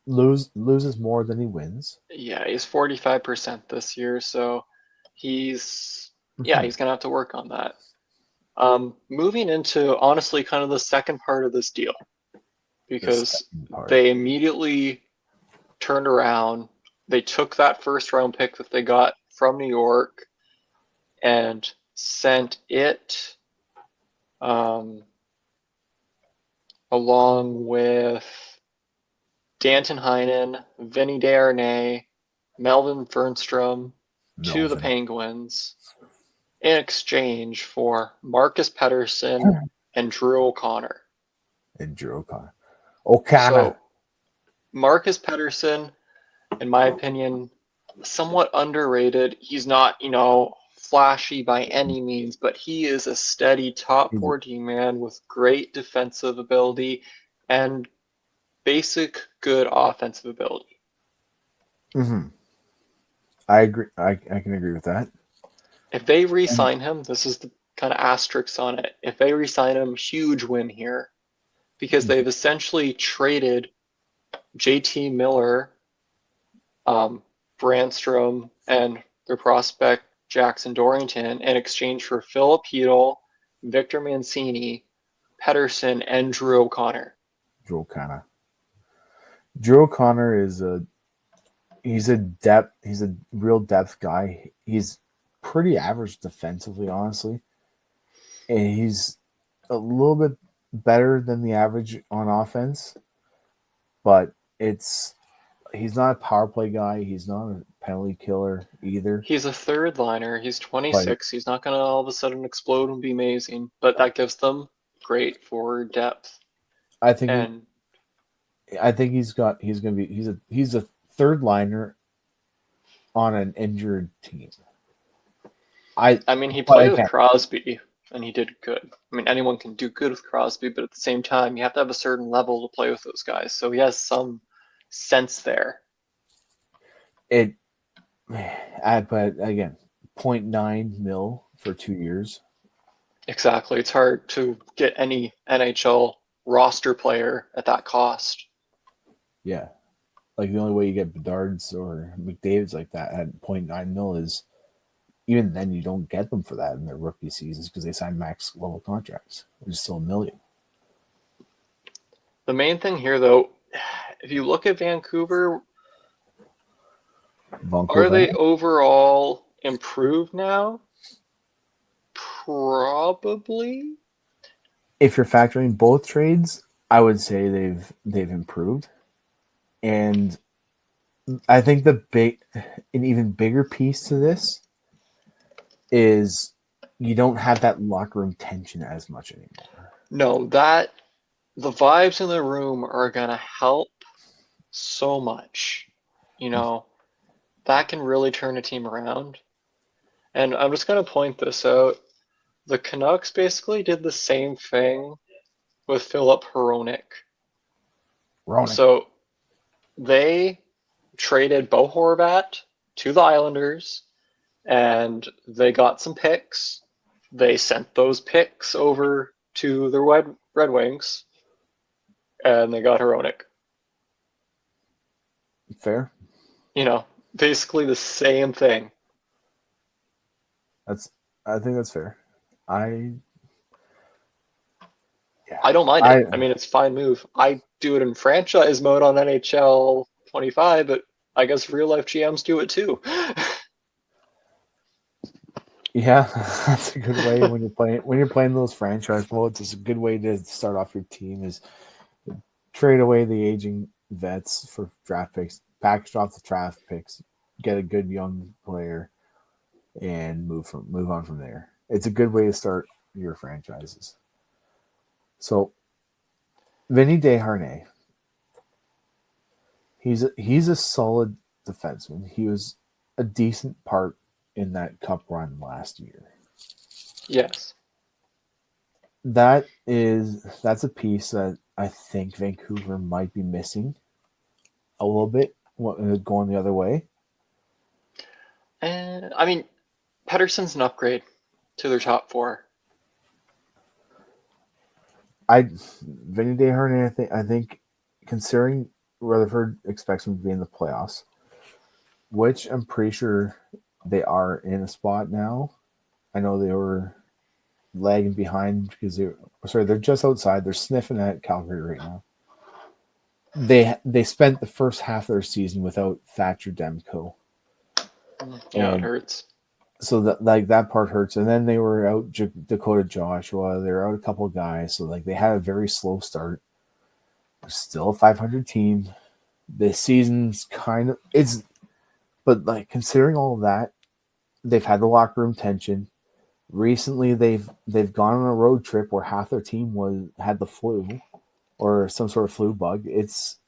loses more than he wins. yeah. He's 45% this year, so Mm-hmm. he's gonna have to work on that. Moving into honestly kind of the second part of this deal, The because second part. they immediately turned around. They took that first round pick that they got from New York and sent it um, along with Danton Heinen, Vinny Darnay, Melvin Fernstrom to the Melvin Penguins in exchange for Marcus Pettersson and Drew O'Connor. and Drew O'Connor. O'Connor. So Marcus Pettersson, in my opinion, somewhat underrated. He's not, flashy by any means, but he is a steady top He's, 4D man with great defensive ability and basic good offensive ability. mm-hmm. I agree. I can agree with that. If they And re-sign him, this is the kind of asterisk on it. If they re-sign him, huge win here because they've essentially traded JT Miller, Brandstrom, and their prospect Jackson Dorrington in exchange for Philip Hedl, Victor Mancini, Pettersson, and Drew O'Connor. Drew O'Connor. Drew O'Connor is he's a real depth guy. He's pretty average defensively, honestly. And he's a little bit better than the average on offense, but he's not a power play guy. He's not a penalty killer either. He's a third liner. He's But 26. He's not going to all of a sudden explode and be amazing, but that gives them great forward depth. I think And he's gonna be he's a third liner on an injured team. I mean, he But played with again, Crosby and he did good. I mean, anyone can do good with Crosby, but at the same time, you have to have a certain level to play with those guys. So he has some sense there. it but again, 0.9 mil for 2 years. Exactly. It's hard to get any NHL roster player at that cost. Yeah. Like, the only way you get Bedard's or McDavid's like that at 0.9 mil is, even then you don't get them for that in their rookie seasons because they sign max level contracts, which is still $1 million. The main thing here, though, if you look at Vancouver, are they overall improved now? Probably. If you're factoring both trades, I would say they've improved. And I think an even bigger piece to this is you don't have that locker room tension as much anymore. No, the vibes in the room are gonna help so much. You know, that can really turn a team around. And I'm just gonna point this out. The Canucks basically did the same thing with Philip Hronek. Ronick. So they traded Bo Horvat to the Islanders and they got some picks. They sent those picks over to the Red Wings and they got Hronek. Fair. You know, basically the same thing. I think that's fair. I I don't mind it. I mean, it's a fine move. I do it in franchise mode on NHL 25, but I guess real life GMs do it too. Yeah, that's a good way when you're playing those franchise modes. It's a good way to start off your team is trade away the aging vets for draft picks, package off the draft picks, get a good young player, and move on from there. It's a good way to start your franchises. So, Vinny Desharnais, he's a solid defenseman. He was a decent part in that cup run last year. Yes. That's a piece that I think Vancouver might be missing a little bit going the other way. And I mean, Pettersson's an upgrade to their top four. Vinny Desharnais, I think considering Rutherford expects him to be in the playoffs, which I'm pretty sure they are in a spot now. I know they were lagging behind because they're just outside. They're sniffing at Calgary right now. They spent the first half of their season without Thatcher Demko. Yeah, it hurts. So that part hurts. And then they were out Dakota Joshua. They were out a couple of guys. So they had a very slow start. They're still a 500 team. This season's but considering all of that, they've had the locker room tension. Recently, they've gone on a road trip where half their team had the flu or some sort of flu bug. It's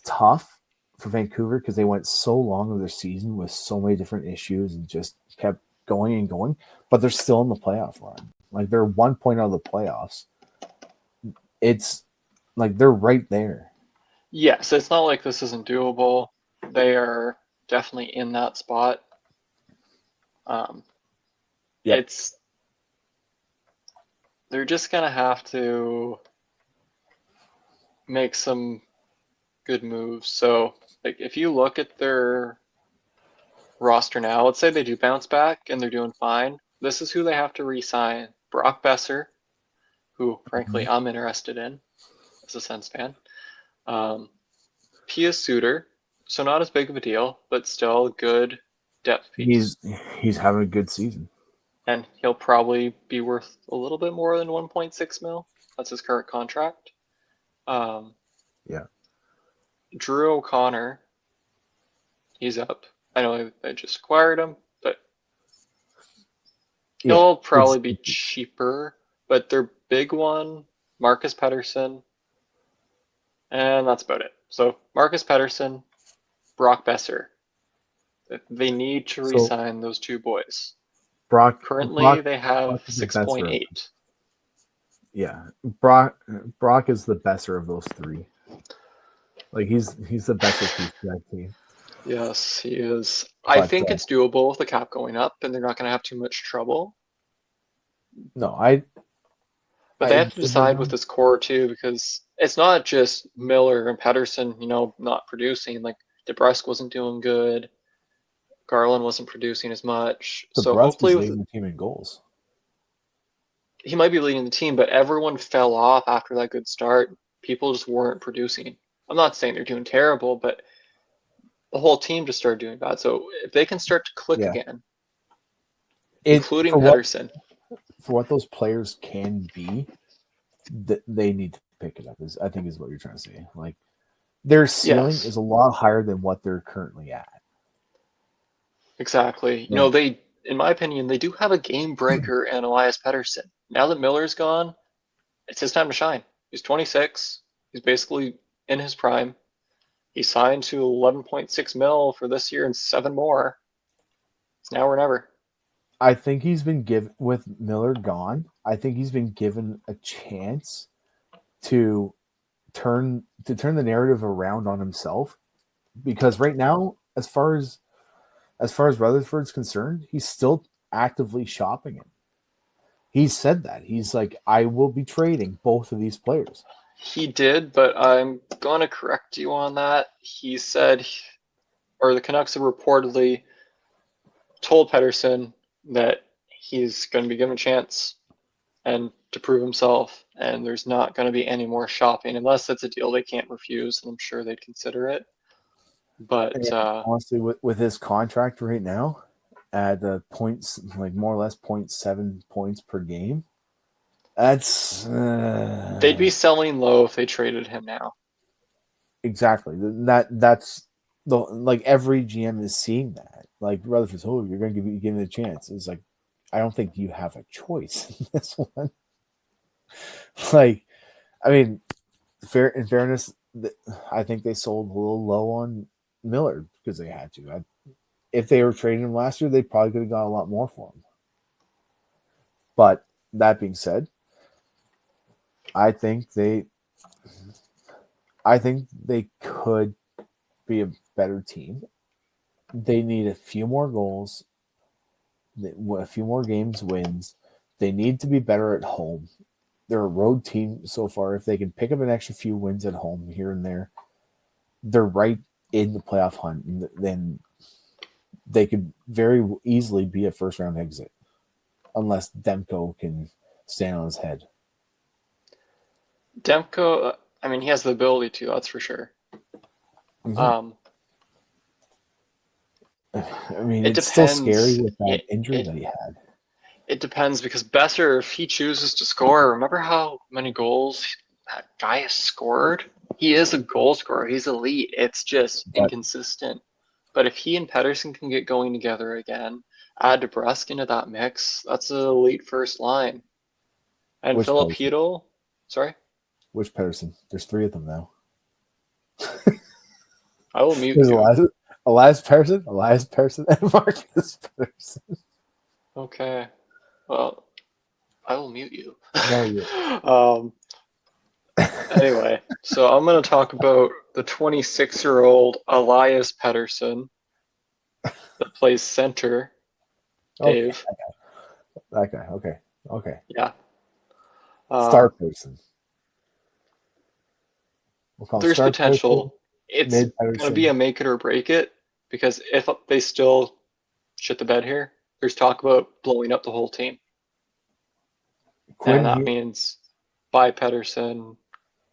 tough for Vancouver because they went so long of their season with so many different issues and just kept going and going, but they're still in the playoff run. They're 1 point out of the playoffs. It's they're right there. Yes, it's not like this isn't doable. They are definitely in that spot. Yep. They're just gonna have to make some good moves. So, if you look at their roster now, let's say they do bounce back and they're doing fine. This is who they have to re-sign: Brock Besser, who frankly I'm interested in as a Sens fan. Pia Suter, so not as big of a deal, but still a good depth piece. He's having a good season. And he'll probably be worth a little bit more than 1.6 mil. That's his current contract. Yeah. Drew O'Connor, he's up. I know they just acquired him, but he'll probably be cheaper. But their big one, Marcus Pettersson, and that's about it. So Marcus Pettersson, Brock Besser. They need to re-sign those two boys. Currently, they have 6.8. Yeah, Brock is the besser of those three. He's the best piece of that team. Yes, he is. I think it's doable with the cap going up, and they're not going to have too much trouble. No, But they have to decide with this core too, because it's not just Miller and Pettersson, not producing. DeBrusk wasn't doing good. Garland wasn't producing as much. So hopefully leading the team in goals. He might be leading the team, but everyone fell off after that good start. People just weren't producing. I'm not saying they're doing terrible, but the whole team just started doing bad. So if they can start to click again, including Pettersson. For what those players can be, they need to pick it up, I think is what you're trying to say. Their ceiling is a lot higher than what they're currently at. Exactly. They, in my opinion, they do have a game breaker in Elias Pettersson. Now that Miller's gone, it's his time to shine. He's 26. He's basically in his prime. He signed to 11.6 mil for this year and 7 more. It's now or never. I think he's been given, with Miller gone, I think he's been given a chance to turn the narrative around on himself, because right now, as far as Rutherford's concerned, he's still actively shopping him. He said that. He's like, I will be trading both of these players. He did, but I'm going to correct you on that. He said or the Canucks have reportedly told Pettersson that he's going to be given a chance and to prove himself, and there's not going to be any more shopping unless it's a deal they can't refuse, and I'm sure they'd consider it. But honestly, with his contract right now, at the points, like more or less 0.7 points per game, that's they'd be selling low if they traded him now. exactly that's the like every GM is seeing that. Like Rutherford's, oh, you're going to give it a chance. It's like, I don't think you have a choice in this one. Like, I mean, in fairness, I think they sold a little low on Miller because they had to. If they were trading him last year, they probably could have got a lot more for him. But that being said, I think they could be a better team. They need a few more goals, a few more games wins. They need to be better at home. They're a road team so far. If they can pick up an extra few wins at home here and there, they're right in the playoff hunt. Then they could very easily be a first round exit, unless Demko can stand on his head. Demko, I mean, he has the ability to, that's for sure. Mm-hmm. I mean, it it's depends. still scary with that injury that he had. It depends because Besser, if he chooses to score, remember how many goals that guy has scored? He is a goal scorer. He's elite. It's just inconsistent. But if he and Pettersson can get going together again, add DeBrusk into that mix, that's an elite first line. And Filipino, sorry? Which Pettersson? There's 3 of them now. I will mute you. Elias Pettersson, and Marcus Pettersson. Okay. Well, I will mute you. No, you. Anyway, so I'm going to talk about the 26-year-old Elias Pettersson that plays center. Dave. That guy. Okay. Yeah. Star person. There's potential. It's going to be a make it or break it, because if they still shit the bed here, there's talk about blowing up the whole team. And that means buy Pettersson,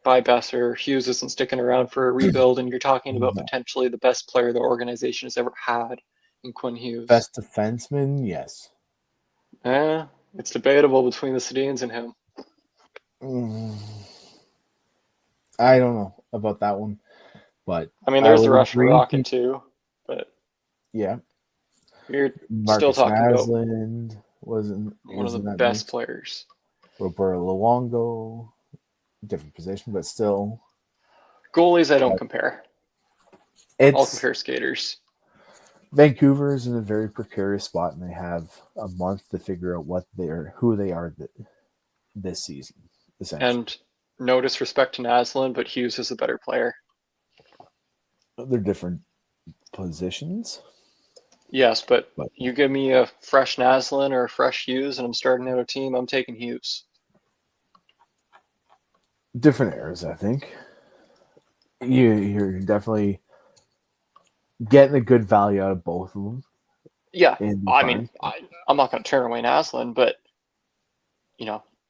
buy Besser. Hughes isn't sticking around for a rebuild, and you're talking about potentially the best player the organization has ever had in Quinn Hughes. Best defenseman, yes. It's debatable between the Sedins and him. I don't know about that one, but I mean, there's the Russian Rocket too, but yeah, you're Marcus still talking Naslund about one of the best players. Roberto Luongo, different position, but still. Goalies, I don't compare. I'll compare skaters. Vancouver is in a very precarious spot, and they have a month to figure out who they are this season. And no disrespect to Naslund, but Hughes is a better player. They're different positions. Yes, but you give me a fresh Naslund or a fresh Hughes, and I'm starting out a team, I'm taking Hughes. Different eras, I think. You're definitely getting a good value out of both of them. Yeah, I mean, I'm not going to turn away Naslund, but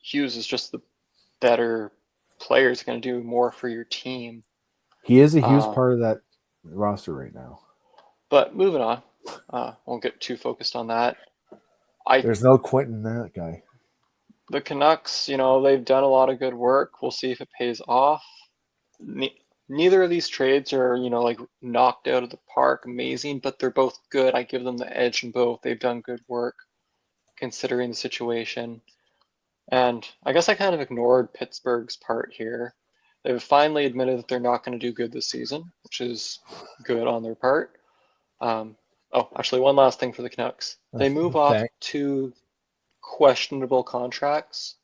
Hughes is just the better player. Is going to do more for your team. He is a huge part of that roster right now. But moving on, won't get too focused on that. There's no quitting that guy. The Canucks, they've done a lot of good work. We'll see if it pays off. Neither of these trades are, like knocked out of the park, amazing, but they're both good. I give them the edge in both. They've done good work considering the situation. And I guess I kind of ignored Pittsburgh's part here. They've finally admitted that they're not going to do good this season, which is good on their part. Actually, one last thing for the Canucks. They move off 2 questionable contracts.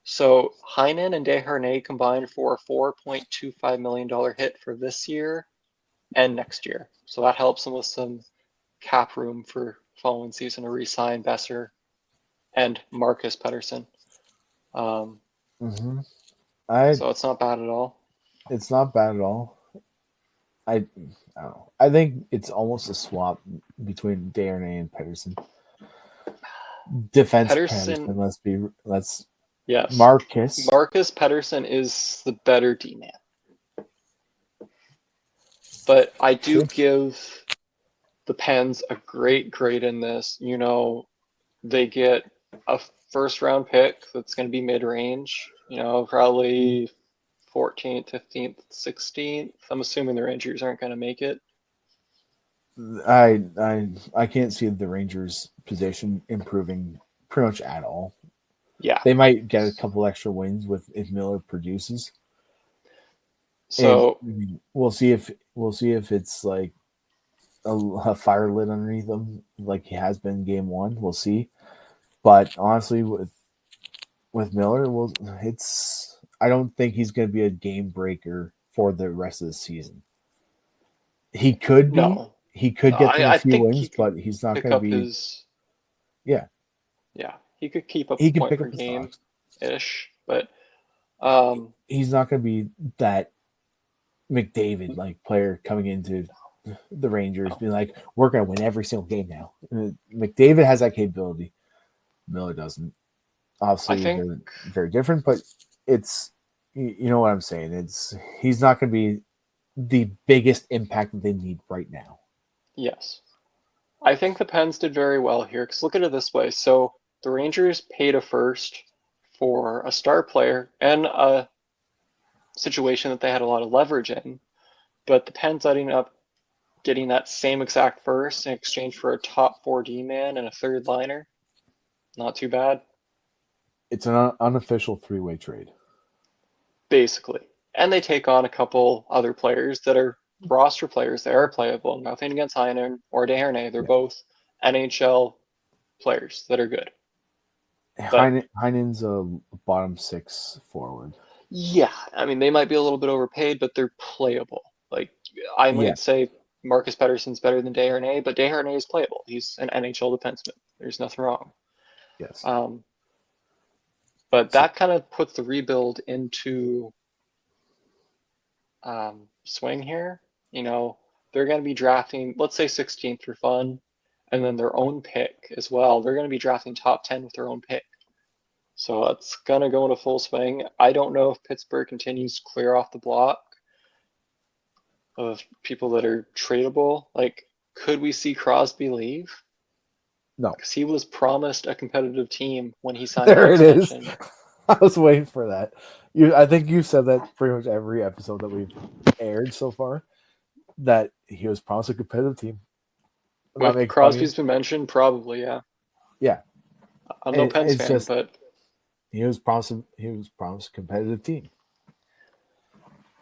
So Heinen and Desharnais combined for a $4.25 million hit for this year and next year. So that helps them with some cap room for following season to re-sign Besser and Marcus Pettersson. So it's not bad at all. It's not bad at all. I don't know. I think it's almost a swap between Darnay and Pedersen. Defense Pedersen, Pedersen. Let's yes. Marcus. Marcus Pedersen is the better D man. But I do Sure. give the Pens a great grade in this. You know, they get a first round pick that's going to be mid range, you know, probably 14th, 15th, 16th. I'm assuming the Rangers aren't going to make it. I can't see the Rangers' position improving pretty much at all. Yeah. They might get a couple extra wins if Miller produces. And So we'll see if it's like a fire lit underneath him, like he has been game one. We'll see. But honestly, with Miller, I don't think he's going to be a game breaker for the rest of the season. He could be. no, He could get them a I few think he wins, could but he's not pick going to up be. his. Yeah, Yeah, he could keep up he a can point pick per up the game stocks. ish, but He's not going to be that McDavid like player coming into the Rangers, being like, "We're going to win every single game now." McDavid has that capability. Miller doesn't. I Obviously, think they're very different, but it's you know what I'm saying. He's not going to be the biggest impact that they need right now. yes. I think the Pens did very well here because look at it this way. So the Rangers paid a first for a star player and a situation that they had a lot of leverage in, but the Pens ending up getting that same exact first in exchange for a top 4D man and a third liner. Not too bad, It's an unofficial three-way trade. basically. And they take on a couple other players that are roster players. They are playable. Nothing against Heinen or Desharnais. They're Yeah. both NHL players that are good. But Heinen's a bottom six forward. yeah, I mean, they might be a little bit overpaid, but they're playable. Like, I Yeah. might say Marcus Pedersen's better than Desharnais, but Desharnais is playable. He's an NHL defenseman. There's nothing wrong. Yes. But So that kind of puts the rebuild into swing here. You know, they're going to be drafting, let's say 16th for fun, and then their own pick as well. They're going to be drafting top 10 with their own pick. So it's going to go into full swing. I don't know if Pittsburgh continues to clear off the block of people that are tradable. Like, could we see Crosby leave? no. Because he was promised a competitive team when he signed that There it is. extension. I was waiting for that. I think you've said that pretty much every episode that we've aired so far. That he was promised a competitive team. With Crosby's been mentioned, probably, yeah. Yeah. I'm no Pens fan, just, but he was promised a competitive team.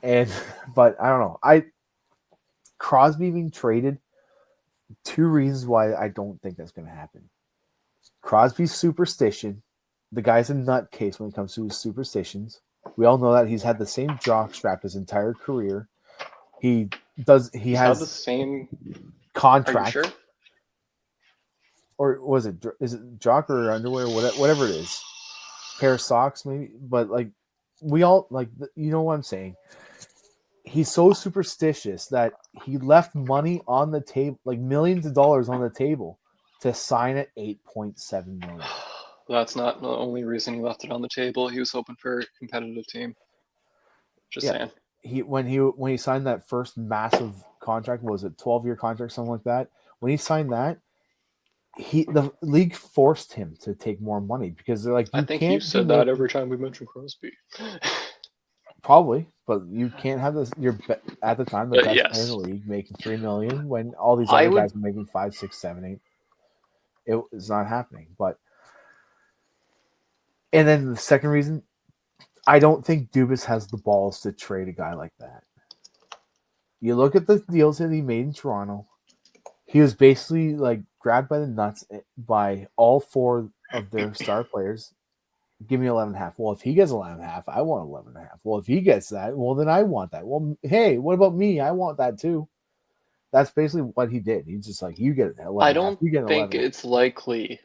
But I don't know. Crosby being traded, two reasons why I don't think that's going to happen. Crosby's superstition. The guy's a nutcase when it comes to his superstitions. We all know that he's had the same jock strap his entire career. He has the same contract. Are you sure? Or is it jock or underwear? Whatever it is, pair of socks maybe. But like we all like, you know what I'm saying. He's so superstitious that he left money on the table, like millions of dollars on the table, to sign at $8.7 million. That's not the only reason he left it on the table. He was hoping for a competitive team. Just saying. When he signed that first massive contract, was it 12-year contract, something like that? When he signed that, the league forced him to take more money because they're like, I think you said that every time we mentioned Crosby. Probably, but you can't have this. You're at the time the best yes. player in the league making $3 million when all these other guys are making 5, 6, 7, 8. It is not happening. And then the second reason, I don't think Dubas has the balls to trade a guy like that. You look at the deals that he made in Toronto. He was basically like grabbed by the nuts by all four of their star players. Give me 11.5. Well, if he gets 11.5, I want 11.5. Well, if he gets that, well, then I want that. Well, hey, what about me? I want that too. That's basically what he did. He's just like, you get 11.5. I don't you get think it's likely.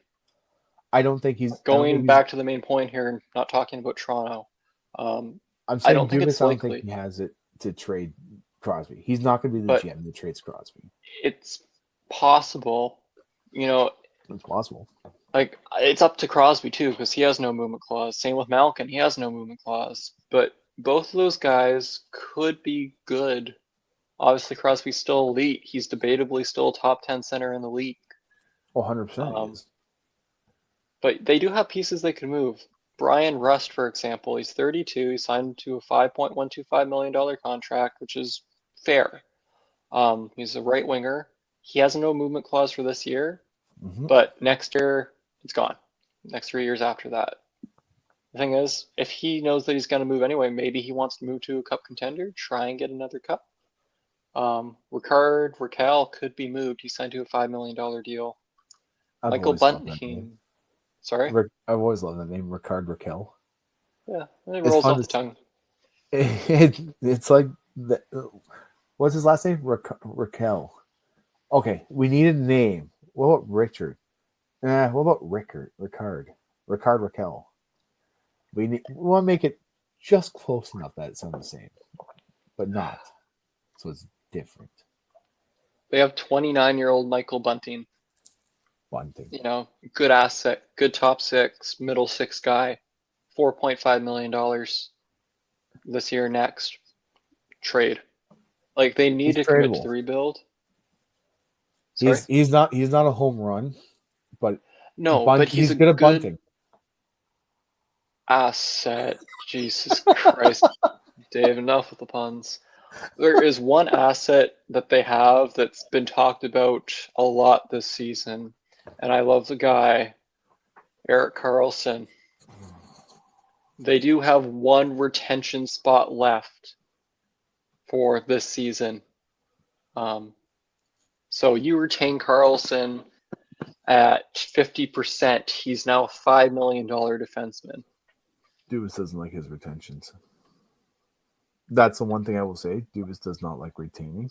I don't think he's going back to the main point here and not talking about Toronto. I'm saying Dubas, I don't think he has it to trade Crosby. He's not going to be the But GM that trades Crosby. it's possible, you know, It's possible. like it's up to Crosby too because he has no movement clause. Same with Malkin, he has no movement clause. But both of those guys could be good. Obviously, Crosby's still elite. He's debatably still a top 10 center in the league. Oh, 100% he is. But they do have pieces they can move. Brian Rust, for example, he's 32. He signed to a $5.125 million contract, which is fair. He's a right winger. He has no movement clause for this year, but next year it's gone. Next 3 years after that. The thing is, if he knows that he's going to move anyway, maybe he wants to move to a cup contender, try and get another cup. Raquel could be moved. He signed to a $5 million deal. Michael Bunting. Sorry? I've always loved that name, Ricard Raquel. Yeah, it rolls off the tongue. It's like, what's his last name? Raquel. Okay, we need a name. What about Richard? What about Ricard? Ricard Raquel. We want to make it just close enough that it sounds the same, but not. So it's different. They have 29-year-old Michael Bunting. You know, good asset, good top six, middle six guy, $4.5 million this year, next. Trade. Like, they need to commit to the rebuild. Sorry? He's not a home run, but but he's good at bunting. Asset. Jesus Christ. Dave, enough with the puns. There is one asset that they have that's been talked about a lot this season, and I love the guy, Erik Karlsson. They do have one retention spot left for this season. So you retain Karlsson at 50%. He's now a $5 million defenseman. Dubas doesn't like his retentions. That's the one thing I will say. Dubas does not like retaining.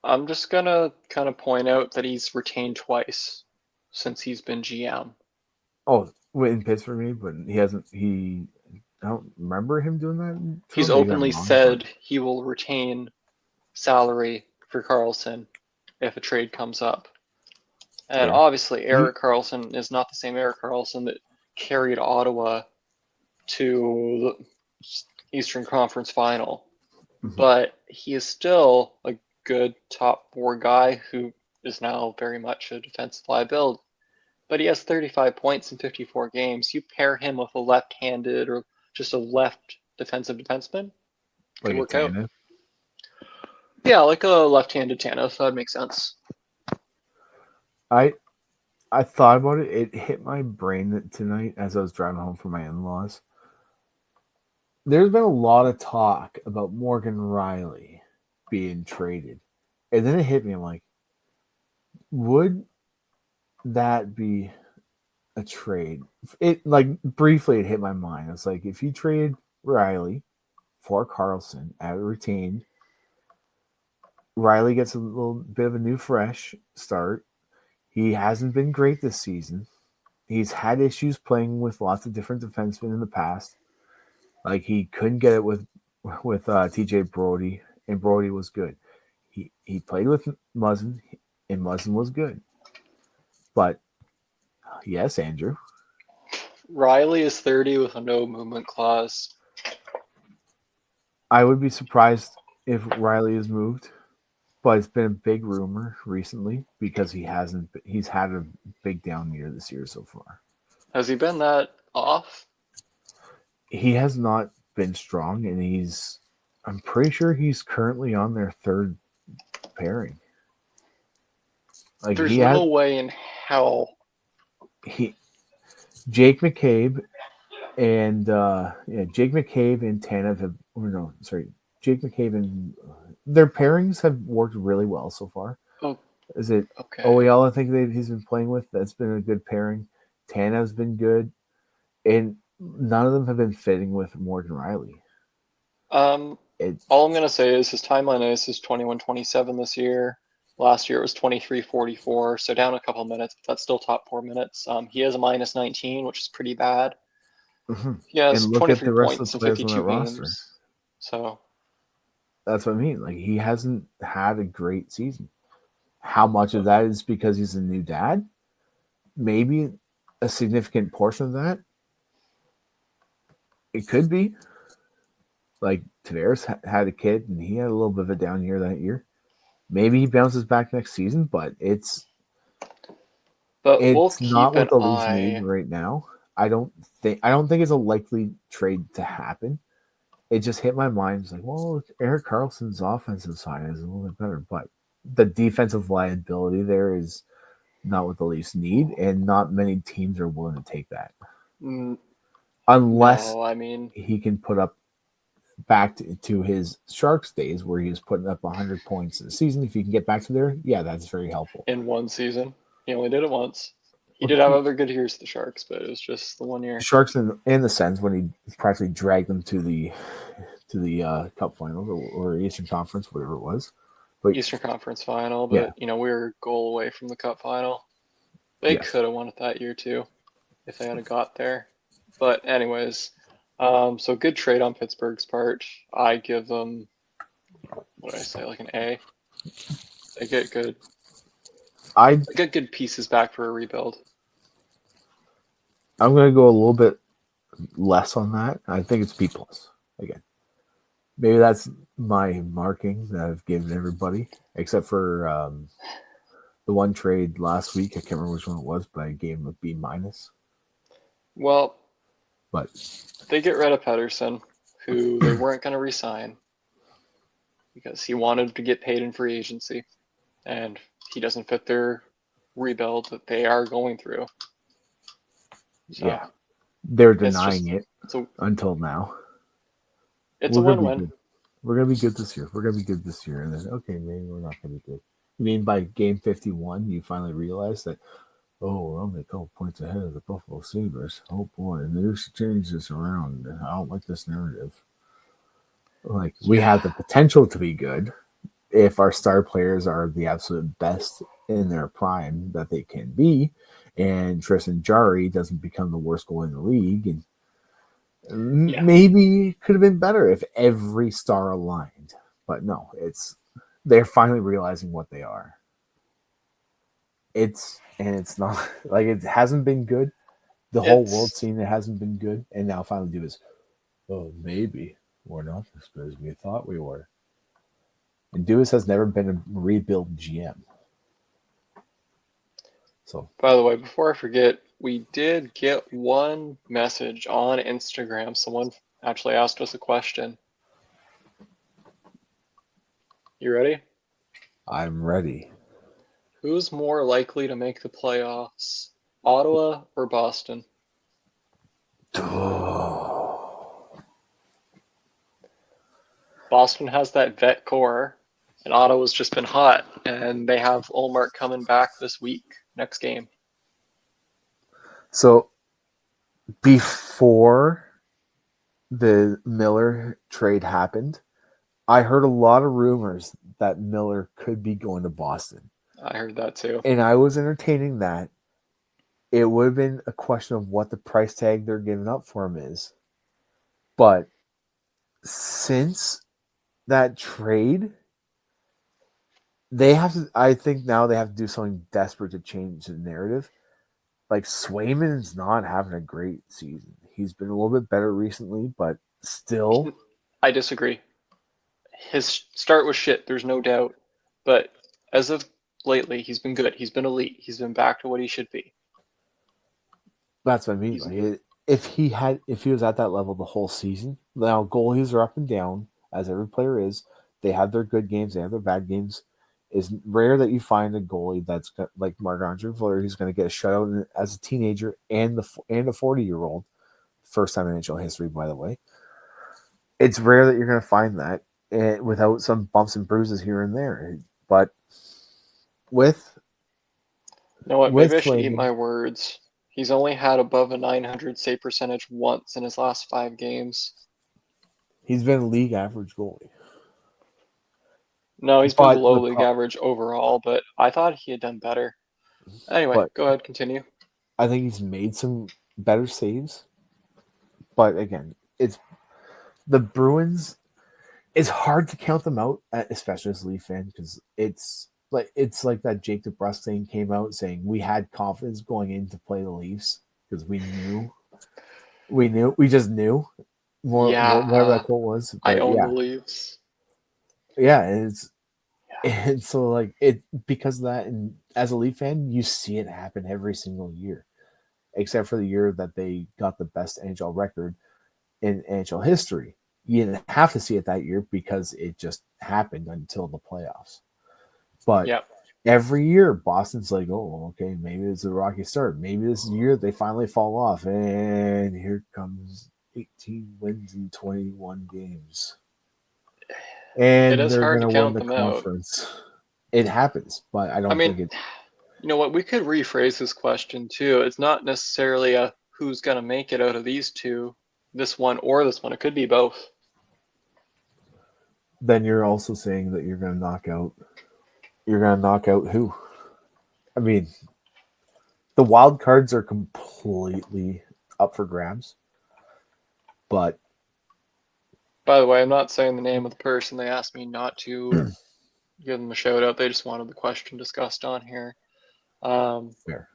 I'm just going to kind of point out that he's retained twice since he's been GM. Oh, in Pittsburgh, but he hasn't. I don't remember him doing that. He's openly said he will retain salary for Karlsson if a trade comes up. And obviously, Erik Karlsson is not the same Erik Karlsson that carried Ottawa to the Eastern Conference Final. But he is still a good top four guy who is now very much a defensive liability. But he has 35 points in 54 games. You pair him with a left-handed or just a left defensive defenseman, like work out. Yeah, like a left-handed Tanev. That would make sense. I thought about it. It hit my brain tonight as I was driving home from my in-laws. There's been a lot of talk about Morgan Rielly being traded. And then it hit me. I'm like, would that be a trade? It briefly it hit my mind. It's like, if you trade Rielly for Karlsson at retained, Rielly gets a little bit of a new fresh start. He hasn't been great this season. He's had issues playing with lots of different defensemen in the past. Like, he couldn't get it with TJ Brody, and Brody was good. He played with Muzzin, and Muzzin was good. But yes, Andrew. Rielly is 30 with a no movement clause. I would be surprised if Rielly is moved, but it's been a big rumor recently because he's had a big down year this year so far. Has he been that off? He has not been strong, and I'm pretty sure he's currently on their third pairing. There's no way in hell. Jake McCabe and Tanev have. Jake McCabe and their pairings have worked really well so far. Oh, is it okay? OEL? I think he's been playing with. That's been a good pairing. Tanev's been good, and none of them have been fitting with Morgan Rielly. All I'm gonna say is his timeline is 21-27 this year. Last year it was 23-44, so down a couple minutes, but that's still top 4 minutes. He has a minus 19, which is pretty bad. Mm-hmm. He has and look 23 at the rest points of the in players 52 on that games. roster. So That's what I mean. Like, he hasn't had a great season. How much of that is because he's a new dad? Maybe a significant portion of that. It could be. Like, Tavares had a kid, and he had a little bit of a down year that year. Maybe he bounces back next season, but it's we'll not keep what an the Leafs need eye. right now. I don't think it's a likely trade to happen. It just hit my mind. It's like, well, Eric Carlson's offensive side is a little bit better, but the defensive liability there is not what the Leafs need, and not many teams are willing to take that Mm, unless no, I mean, he can put up back to his Sharks days where he was putting up 100 points a season. If you can get back to there, yeah, that's very helpful. in one season. He only did it once. He did have other good years, the Sharks, but it was just the 1 year. Sharks in the sense when he practically dragged them to the Cup Finals or Eastern Conference, whatever it was. But Eastern Conference final, yeah, but we were a goal away from the Cup final. They yes, could have won it that year too if they had got there. But anyways, so good trade on Pittsburgh's part. I give them, what did I say, like an A. They get good. I They get good pieces back for a rebuild. I'm gonna go a little bit less on that. I think it's B plus again. Maybe that's my marking that I've given everybody, except for the one trade last week. I can't remember which one it was, but I gave him a B minus. Well, But they get rid of Pedersen, who they weren't going to resign because he wanted to get paid in free agency, and he doesn't fit their rebuild that they are going through. So yeah, they're it's denying just it so until now. it's a We're gonna be win-win. good. We're gonna be good this year. We're gonna be good this year, and then okay, maybe we're not gonna be good. I mean, by game 51, you finally realize that, oh, we're only a couple points ahead of the Buffalo Sabres. Oh boy, and they should change this around. I don't like this narrative. Like, we Yeah, have the potential to be good if our star players are the absolute best in their prime that they can be, and Tristan Jarry doesn't become the worst goalie in the league, and yeah, maybe could have been better if every star aligned. But no, they're finally realizing what they are. It's not like it hasn't been good. The whole world it's scene it hasn't been good, and now finally do is, oh, maybe we're not as good as we thought we were. And Dewis has never been a rebuild GM. So By the way, before I forget, we did get one message on Instagram. Someone actually asked us a question. You ready? I'm ready. Who's more likely to make the playoffs, Ottawa or Boston? Boston has that vet core, and Ottawa's just been hot, and they have Olmark coming back this week, next game. So before the Miller trade happened, I heard a lot of rumors that Miller could be going to Boston. I heard that too. And I was entertaining that. It would have been a question of what the price tag they're giving up for him is. But since that trade, I think now they have to do something desperate to change the narrative. Like, Swayman's not having a great season. He's been a little bit better recently, but still. I disagree. His start was shit, there's no doubt. But as of lately, he's been good. He's been elite. He's been back to what he should be. That's what I mean. He's Like, if he was at that level the whole season, now goalies are up and down, as every player is. They have their good games, they have their bad games. It's rare that you find a goalie that's like Marc-Andre Fleury, who's going to get a shutout as a teenager and a 40-year-old, first time in NHL history, by the way. It's rare that you're going to find that without some bumps and bruises here and there. But with You know what? Maybe I should eat Swayman, my words. He's only had above a 900 save percentage once in his last 5 games. he's been a league average goalie. No, he's been But below league average overall, but I thought he had done better. Anyway, but go ahead, continue. I think he's made some better saves. But again, it's the Bruins. it's hard to count them out, especially as a Leaf fan, because it's like that Jake DeBrusk thing came out saying we had confidence going in to play the Leafs because we just knew more whatever that Yeah, quote was. I But own the yeah, Leafs. yeah, it's Yeah. and so like it because of that, and as a Leaf fan, you see it happen every single year, except for the year that they got the best NHL record in NHL history. You didn't have to see it that year because it just happened until the playoffs. But Yep. every year, Boston's like, oh, okay, maybe it's a rocky start. Maybe this year they finally fall off. And here comes 18 wins in 21 games. It And is they're hard going to to win count the them out. conference. It happens, but I I don't mean, think it. you know what? We could rephrase this question too. It's not necessarily a who's going to make it out of these two, this one or this one. It could be both. Then you're also saying that you're going to knock out. You're going to knock out who? I mean, the wild cards are completely up for grabs. But By the way, I'm not saying the name of the person. They asked me not to give them a shout out. They just wanted the question discussed on here. fair.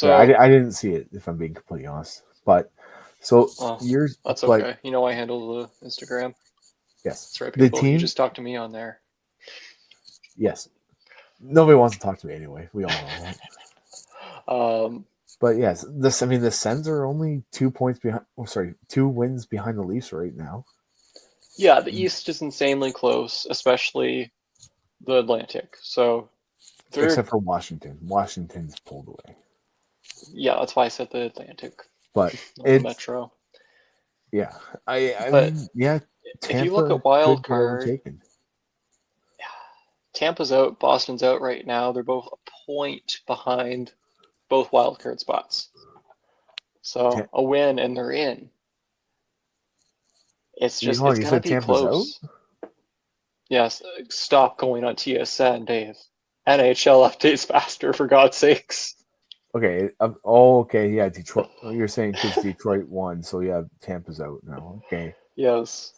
Yeah, So, I didn't see it, if I'm being completely honest. But so well, yours, that's like, okay. You know, I handle the Instagram. yes, That's right, the people. You team, just talk to me on there. yes, nobody wants to talk to me anyway. We all know that. Um, But yes, I mean, the Sens are only 2 points behind. Oh, sorry, 2 wins behind the Leafs right now. yeah, the East is insanely close, especially the Atlantic. So they're Except for Washington. Washington's pulled away. yeah, that's why I said the Atlantic, But not the it's Metro. yeah. I But mean, yeah, if you look Tampa at wild could get card, overtaken. Tampa's out, Boston's out right now. They're both a point behind both wild card spots. So Ta- a win and they're in. hold It's on, you gonna said be Tampa's out? close. Yes, stop going on TSN, Dave. NHL updates faster, for God's sakes. Okay. Okay. Yeah, Detroit. You're saying because Detroit won, so yeah, Tampa's out now. Okay. Yes.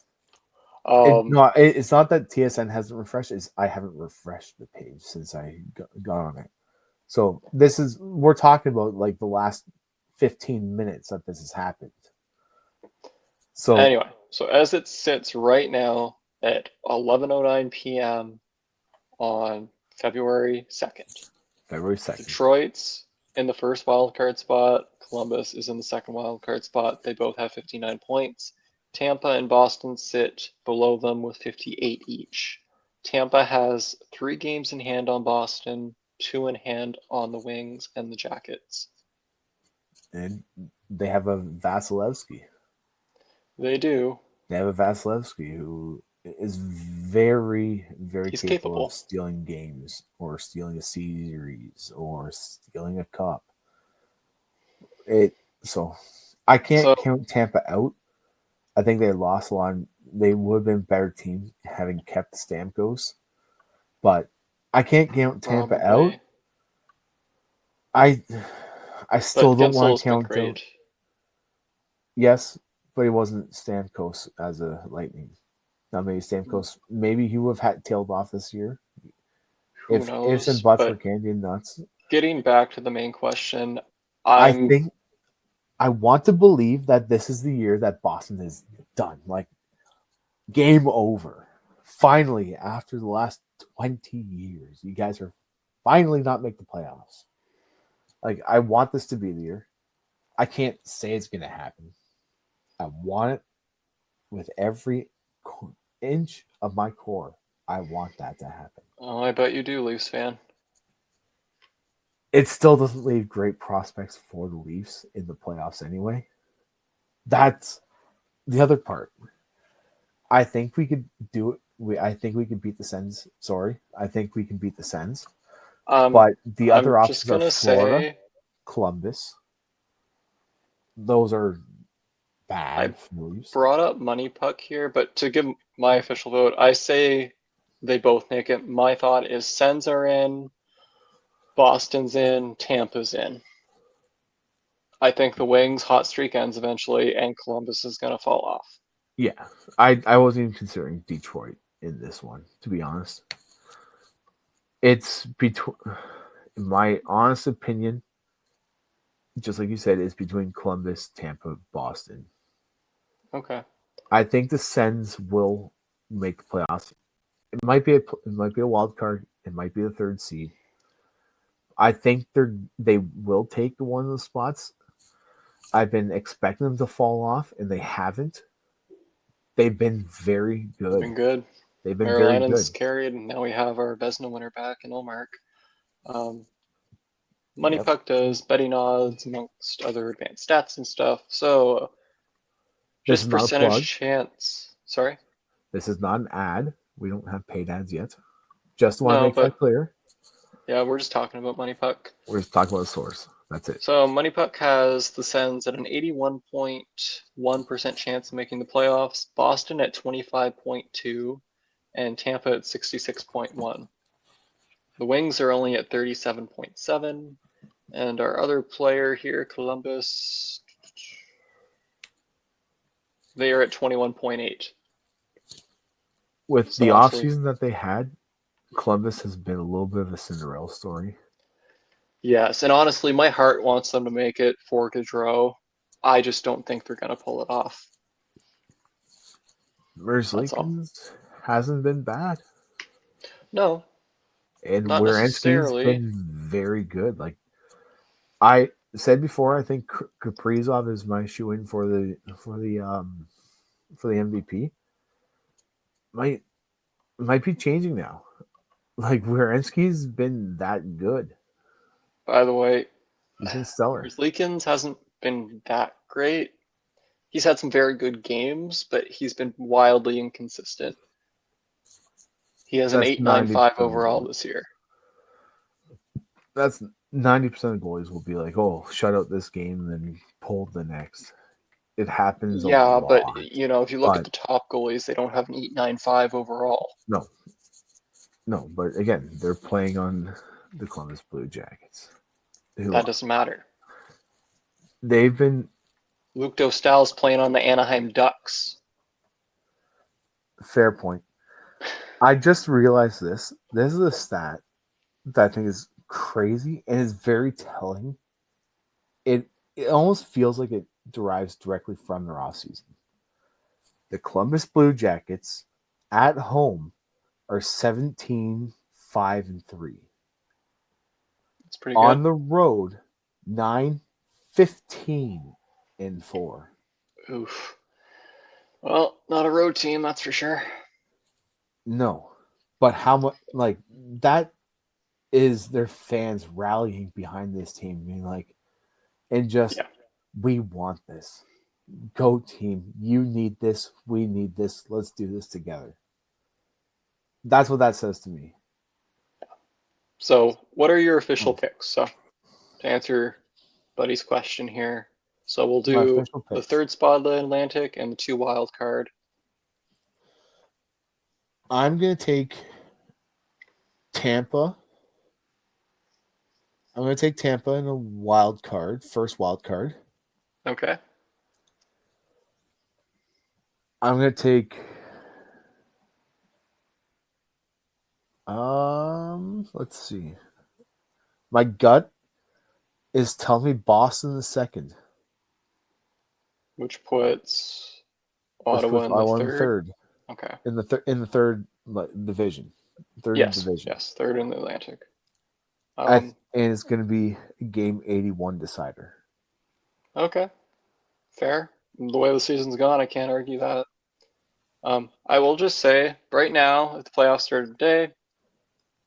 It's not that TSN hasn't refreshed. It's I haven't refreshed the page since I got on it. So we're talking about like the last 15 minutes that this has happened. So Anyway, so as it sits right now at 11:09 p.m. on February 2nd, February 2nd. Detroit's in the first wildcard spot. Columbus is in the second wildcard spot. They both have 59 points. Tampa and Boston sit below them with 58 each. Tampa has 3 games in hand on Boston, 2 in hand on the Wings and the Jackets. And they have a Vasilevsky. They do. They have a Vasilevsky who is very, very He's capable of capable. stealing games or stealing a series or stealing a cup. So I can't So, count Tampa out. I think they lost a lot. They would have been a better team having kept Stamkos, but I can't count Tampa out. probably. I I still But don't want Gensel's to been count out. great. Yes, but he wasn't Stamkos as a Lightning. Now maybe Stamkos, maybe he would have had tailed off this year Who if ifs and knows? buts were But candy and nuts. getting back to the main question, I I'm think I want to believe that this is the year that Boston is done. Like game over. Finally, after the last 20 years, you guys are finally not make the playoffs. Like I want this to be the year. I can't say it's gonna happen. I want it with every inch of my core. I want that to happen. oh, I bet you do, Leafs fan. It still doesn't leave great prospects for the Leafs in the playoffs anyway. That's the other part. I think we could do it. I think we could beat the Sens. Sorry. I think we can beat the Sens. Um, But the I'm other just options are gonna Florida, say Columbus. Those are I bad for the Leafs. brought up Money Puck here, but to give my official vote, I say they both make it. My thought is Sens are in, Boston's in, Tampa's in. I think the Wings hot streak ends eventually, and Columbus is gonna fall off. Yeah, I wasn't even considering Detroit in this one, to be honest. It's between, in my honest opinion, just like you said, it's between Columbus, Tampa, Boston. Okay. I think the Sens will make the playoffs. It might be a wild card. It might be the third seed. I think they will take one of the spots. I've been expecting them to fall off, and they haven't. They've been very good. Been good. They've been very Maryland's good. carried, and now we have our Vezina winner back in Olmark. Money Yep. Puck does betting odds amongst other advanced stats and stuff. So This just is not a percentage plug. chance. Sorry? This is not an ad. We don't have paid ads yet. Just want to No, make that but clear. yeah, we're just talking about Money Puck. We're just talking about the source. That's it. So Money Puck has the Sens at an 81.1% chance of making the playoffs, Boston at 25.2, and Tampa at 66.1. The Wings are only at 37.7, and our other player here, Columbus, they are at 21.8. With So the honestly, offseason that they had, Columbus has been a little bit of a Cinderella story. yes, and honestly, my heart wants them to make it for Gaudreau. I just don't think they're going to pull it off. That's all. Merzlikins hasn't been bad. No, And not Werenski's necessarily. been very good. Like I said before, I think Kaprizov is my shoe in for the MVP. Might be changing now. Like Werenski's been that good. By the way, He's been stellar. Merzlikins hasn't been that great. He's had some very good games, but he's been wildly inconsistent. He has an That's 8.95 90% of overall goalies. this year. That's 90% of goalies will be like, "Oh, shut out this game, and then pull the next." It happens a Yeah, but lot, if you look at but the top goalies, they don't have an 8.95 overall. no, no. But again, they're playing on the Columbus Blue Jackets, who That doesn't matter. they've been Luke Dostal's playing on the Anaheim Ducks. fair point. I just realized this. This is a stat that I think is crazy and is very telling. It almost feels like it derives directly from their offseason. The Columbus Blue Jackets at home are 17-5-3. It's pretty good. On the road, 9-15-4. Oof. Well, not a road team, that's for sure. No. But how much like that is their fans rallying behind this team, being like, and just Yeah. we want this. Go team. You need this. We need this. Let's do this together. That's what that says to me. So, what are your official picks? So, to answer Buddy's question here, so we'll My do official the picks. third spot of the Atlantic and the 2 wild card. I'm gonna take Tampa. I'm gonna take Tampa in a wild card, first wild card. Okay. I'm gonna take let's see. My gut is telling me Boston the second. Which puts Let's Ottawa put in the Iowa in the third. third. Okay. In the third division. Third Yes. division. Yes. Third in the Atlantic. And it's gonna be game 81 decider. Okay. Fair. The way the season's gone, I can't argue that. I will just say, right now, if the playoffs started today,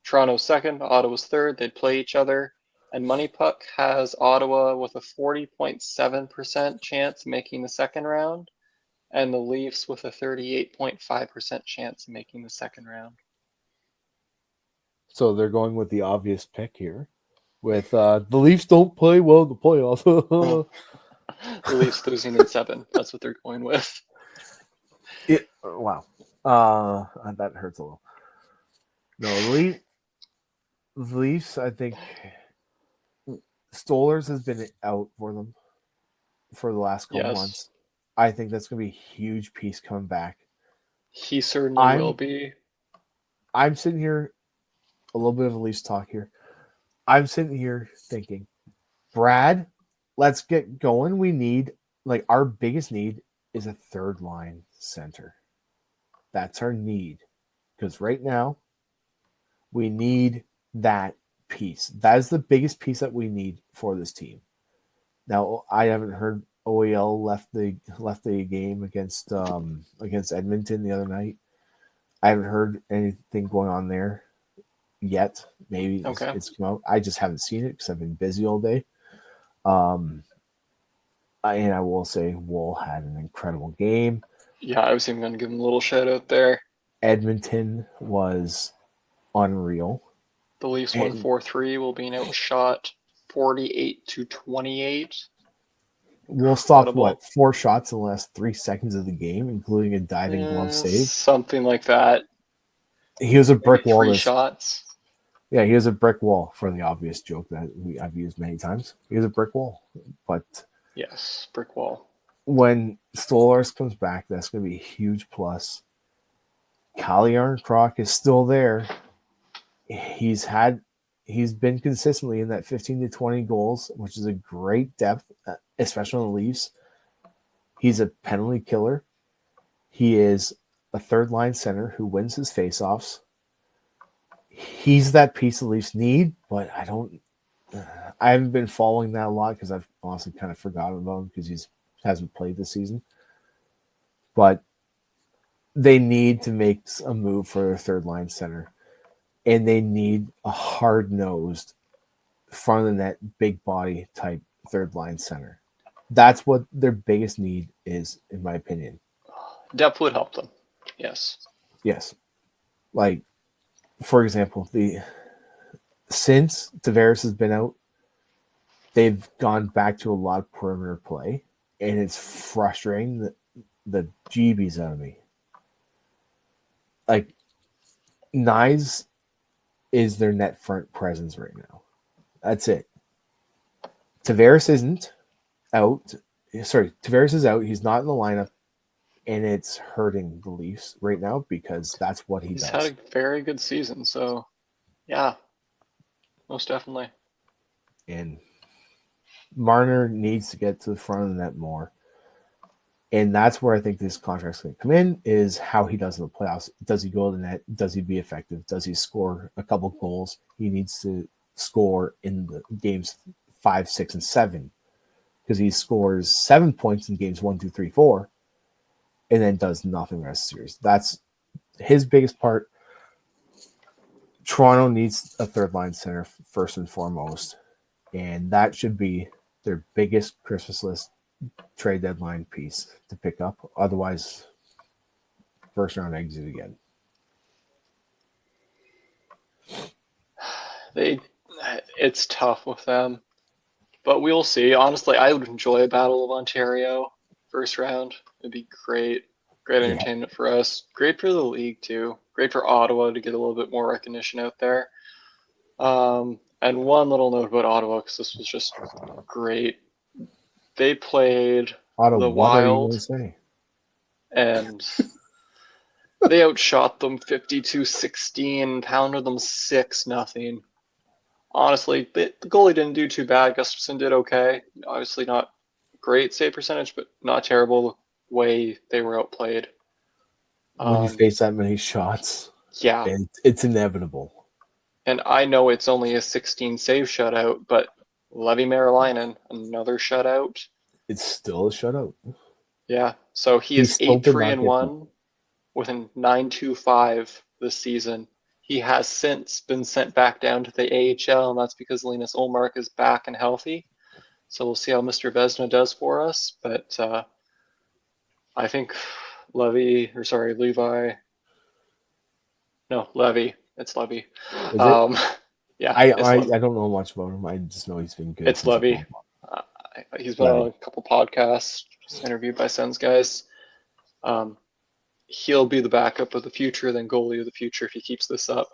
Toronto's second, Ottawa's third, they'd play each other. And Money Puck has Ottawa with a 40.7% chance of making the second round, and the Leafs with a 38.5% chance of making the second round. So they're going with the obvious pick here. With the Leafs don't play well in the playoffs. The Leafs losing in 7. That's what they're going with. Wow. That hurts a little. No, the Leafs, I think Stollers has been out for them for the last couple Yes. months. I think that's going to be a huge piece coming back. He certainly will be. I'm sitting here, a little bit of a Leafs talk here. I'm sitting here thinking, Brad, let's get going. We need, like, our biggest need is a third line center. That's our need. Because right now, we need that piece. That is the biggest piece that we need for this team. Now, I haven't heard OEL left the game against Edmonton the other night. I haven't heard anything going on there yet. Maybe it's come out. I just haven't seen it because I've been busy all day. And I will say Wool had an incredible game. Yeah, I was even going to give him a little shout out there. Edmonton was unreal. The Leafs won 4-3. Will be outshot 48-28. We'll stop 4 shots in the last 3 seconds of the game, including a diving glove save. Something like that. He was a brick wall. 3 shots. Yeah, he was a brick wall for the obvious joke that I've used many times. He was a brick wall. But yes, brick wall. When Stolarz comes back, that's going to be a huge plus. Calle Yarncroc is still there. He's been consistently in that 15 to 20 goals, which is a great depth, especially on the Leafs. He's a penalty killer. He is a third line center who wins his faceoffs. He's that piece the Leafs need, but I haven't been following that a lot because I've honestly kind of forgotten about him because he hasn't played this season. But they need to make a move for their third line center. And they need a hard-nosed, front of the net, big body type third line center. That's what their biggest need is, in my opinion. Depth would help them. Yes. Yes. Like, for example, since Tavares has been out, they've gone back to a lot of perimeter play, and it's frustrating the GBs out of me. Like, Nyes is their net front presence right now. That's it. Tavares isn't out. Sorry, Tavares is out. He's not in the lineup, and it's hurting the Leafs right now because that's what he does. He's had a very good season, so yeah, most definitely. And Marner needs to get to the front of the net more. And that's where I think this contract's going to come in, is how he does in the playoffs. Does he go to the net? Does he be effective? Does he score a couple goals? He needs to score in the games 5, 6, and 7 because he scores 7 points in games 1, 2, 3, 4 and then does nothing the rest of the series. That's his biggest part. Toronto needs a third line center first and foremost, and that should be their biggest Christmas list trade deadline piece to pick up. Otherwise, first round exit again. It's tough with them, but we'll see. Honestly, I would enjoy a Battle of Ontario first round. It'd be great entertainment for us. Great for the league too. Great for Ottawa to get a little bit more recognition out there. And one little note about Ottawa, because this was just great. They played the Wild, and they outshot them 52-16, pounded them 6-0. Honestly, the goalie didn't do too bad. Gustafsson did okay. Obviously not great save percentage, but not terrible the way they were outplayed. When you face that many shots, yeah, it's inevitable. And I know it's only a 16 save shutout, but Levi Merilainen, another shutout. It's still a shutout. Yeah, so he is 8-3-1 with a 9.25 this season. He has since been sent back down to the AHL, and that's because Linus Ullmark is back and healthy. So we'll see how Mr. Vezina does for us. But I think Levi. No, Levi. It's Levi. Yeah, I don't know much about him. I just know he's been good. It's Levi. He's been on a couple podcasts, just interviewed by Sens guys. He'll be the backup of the future, then goalie of the future if he keeps this up.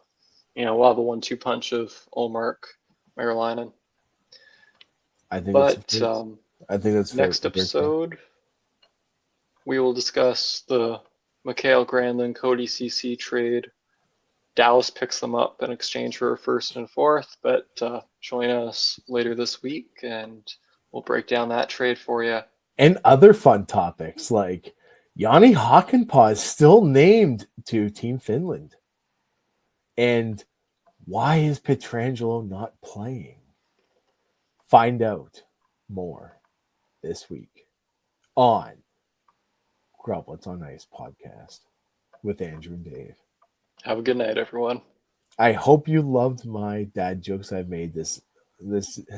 We'll have a 1-2 punch of Ullmark, Merilainen. I think that's next episode, we will discuss the Mikhail Granlund, Cody CC trade. Dallas picks them up in exchange for a first and fourth, but join us later this week and we'll break down that trade for you. And other fun topics like Yanni Hakanpää is still named to Team Finland. And why is Pietrangelo not playing? Find out more this week on Grublets on Ice podcast with Andrew and Dave. Have a good night, everyone. I hope you loved my dad jokes I've made this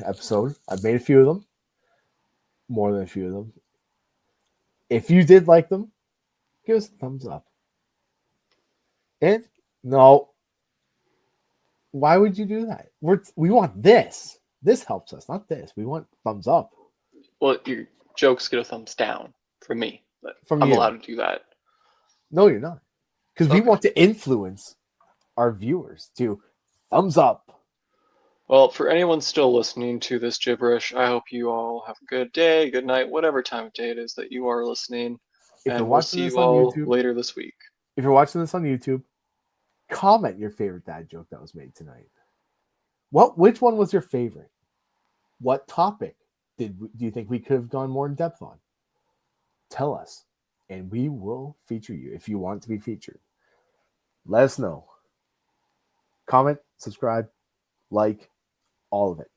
episode. I've made a few of them, more than a few of them. If you did like them, give us a thumbs up. And no, why would you do that? We want this. This helps us, not this. We want thumbs up. Well, your jokes get a thumbs down from me. But From I'm you. allowed to do that. No, you're not. Because we Okay. want to influence our viewers to thumbs up. Well, for anyone still listening to this gibberish, I hope you all have a good day, good night, whatever time of day it is that you are listening. If you're And we'll watching see this you on all YouTube, later this week. if you're watching this on YouTube, comment your favorite dad joke that was made tonight. Which one was your favorite? What topic do you think we could have gone more in depth on? Tell us, and we will feature you if you want to be featured. Let us know. Comment, subscribe, like, all of it.